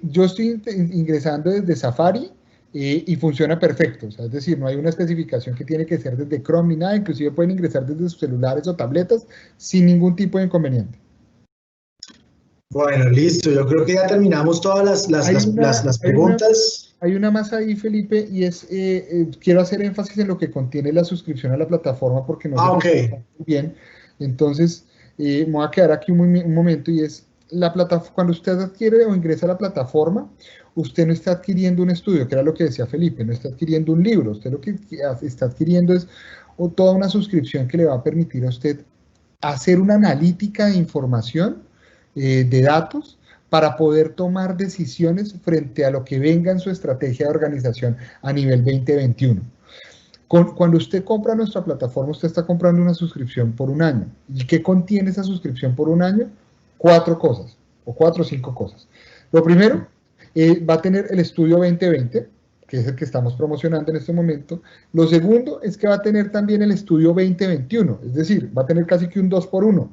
Yo estoy ingresando desde Safari y funciona perfecto, o sea, es decir, no hay una especificación que tiene que ser desde Chrome ni nada, inclusive pueden ingresar desde sus celulares o tabletas sin ningún tipo de inconveniente. Bueno, listo, yo creo que ya terminamos todas las preguntas. Hay una más ahí, Felipe, y es, quiero hacer énfasis en lo que contiene la suscripción a la plataforma porque no se presenta muy bien. Entonces, me voy a quedar aquí un momento y es, cuando usted adquiere o ingresa a la plataforma, usted no está adquiriendo un estudio, que era lo que decía Felipe, no está adquiriendo un libro, usted lo que está adquiriendo es toda una suscripción que le va a permitir a usted hacer una analítica de información, de datos, para poder tomar decisiones frente a lo que venga en su estrategia de organización a nivel 2021. Cuando usted compra nuestra plataforma, usted está comprando una suscripción por un año. ¿Y qué contiene esa suscripción por un año? 4 cosas, o 4 o 5 cosas. Lo primero, va a tener el estudio 2020, que es el que estamos promocionando en este momento. Lo segundo es que va a tener también el estudio 2021, es decir, va a tener casi que un 2 por 1.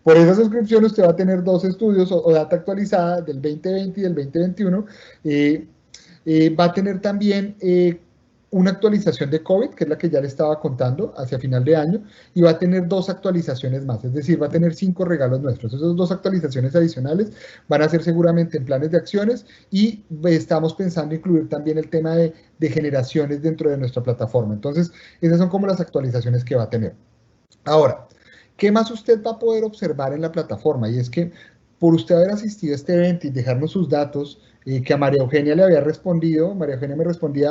Por esa suscripción usted va a tener 2 estudios o data actualizada del 2020 y del 2021. Va a tener también una actualización de COVID, que es la que ya le estaba contando, hacia final de año, y va a tener 2 actualizaciones más, es decir, va a tener 5 regalos nuestros. Esas 2 actualizaciones adicionales van a ser seguramente en planes de acciones, y estamos pensando incluir también el tema de generaciones dentro de nuestra plataforma. Entonces, esas son como las actualizaciones que va a tener. Ahora, ¿qué más usted va a poder observar en la plataforma? Y es que por usted haber asistido a este evento y dejarnos sus datos, que a María Eugenia le había respondido, María Eugenia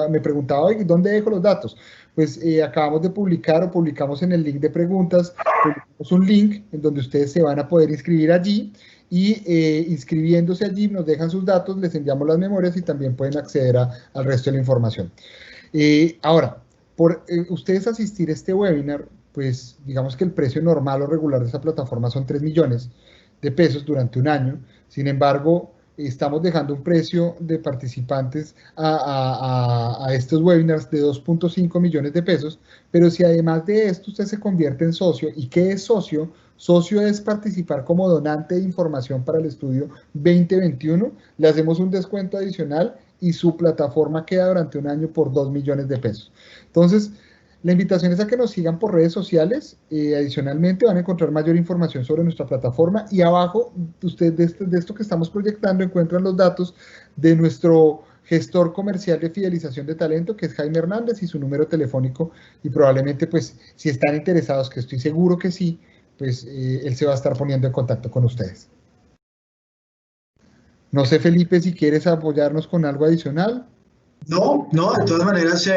me preguntaba, oye, ¿dónde dejo los datos? Pues acabamos de publicar, o publicamos en el link de preguntas, publicamos un link en donde ustedes se van a poder inscribir allí, y inscribiéndose allí nos dejan sus datos, les enviamos las memorias y también pueden acceder al resto de la información. Ahora, por ustedes asistir a este webinar, pues digamos que el precio normal o regular de esta plataforma son 3 millones de pesos durante un año. Sin embargo, estamos dejando un precio de participantes a estos webinars de 2.5 millones de pesos, pero si además de esto usted se convierte en socio. ¿Y qué es socio? Socio es participar como donante de información para el estudio 2021, le hacemos un descuento adicional y su plataforma queda durante un año por 2 millones de pesos. Entonces, la invitación es a que nos sigan por redes sociales. Adicionalmente van a encontrar mayor información sobre nuestra plataforma, y abajo ustedes de esto que estamos proyectando encuentran los datos de nuestro gestor comercial de fidelización de talento, que es Jaime Hernández, y su número telefónico, y probablemente pues si están interesados, que estoy seguro que sí, pues él se va a estar poniendo en contacto con ustedes. No sé, Felipe, si quieres apoyarnos con algo adicional. No, de todas maneras,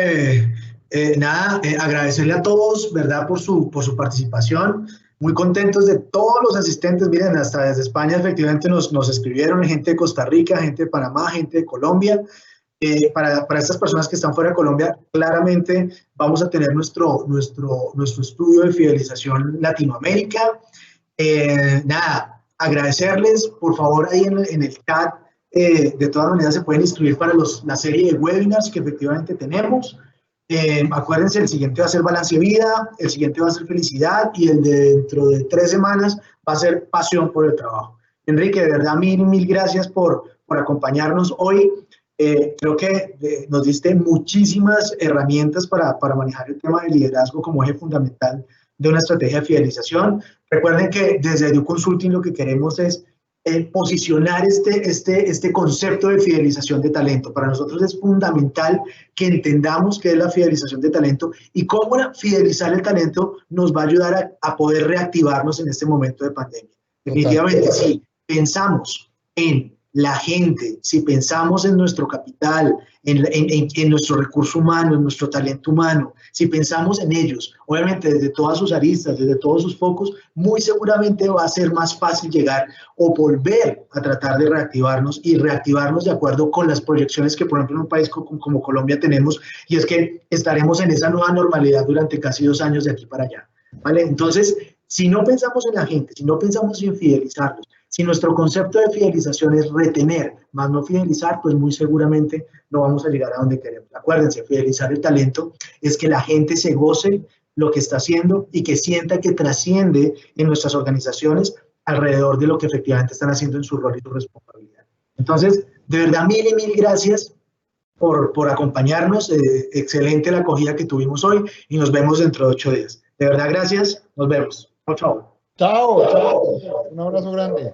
agradecerle a todos, ¿verdad?, por su participación. Muy contentos de todos los asistentes. Miren, hasta desde España efectivamente nos escribieron, gente de Costa Rica, gente de Panamá, gente de Colombia. Para estas personas que están fuera de Colombia, claramente vamos a tener nuestro estudio de fidelización Latinoamérica. Agradecerles, por favor, ahí en el chat, de todas maneras se pueden inscribir para la serie de webinars que efectivamente tenemos. Acuérdense, el siguiente va a ser balance de vida, el siguiente va a ser felicidad, y el de dentro de 3 semanas va a ser pasión por el trabajo. Enrique, de verdad, mil gracias por acompañarnos hoy. Creo que nos diste muchísimas herramientas para manejar el tema del liderazgo como eje fundamental de una estrategia de fidelización. Recuerden que desde Edu Consulting lo que queremos es posicionar este concepto de fidelización de talento. Para nosotros es fundamental que entendamos qué es la fidelización de talento y cómo fidelizar el talento nos va a ayudar a poder reactivarnos en este momento de pandemia. Definitivamente, si pensamos en la gente, si pensamos en nuestro capital, en nuestro recurso humano, en nuestro talento humano, si pensamos en ellos, obviamente desde todas sus aristas, desde todos sus focos, muy seguramente va a ser más fácil llegar o volver a tratar de reactivarnos, y reactivarnos de acuerdo con las proyecciones que, por ejemplo, en un país como Colombia tenemos, y es que estaremos en esa nueva normalidad durante casi 2 años de aquí para allá, ¿vale? Entonces, si no pensamos en la gente, si no pensamos en fidelizarlos, si nuestro concepto de fidelización es retener, más no fidelizar, pues muy seguramente no vamos a llegar a donde queremos. Acuérdense, fidelizar el talento es que la gente se goce lo que está haciendo y que sienta que trasciende en nuestras organizaciones alrededor de lo que efectivamente están haciendo en su rol y su responsabilidad. Entonces, de verdad, mil gracias por acompañarnos. Excelente la acogida que tuvimos hoy, y nos vemos dentro de 8 días. De verdad, gracias. Nos vemos. Chao. Chao. Un abrazo grande.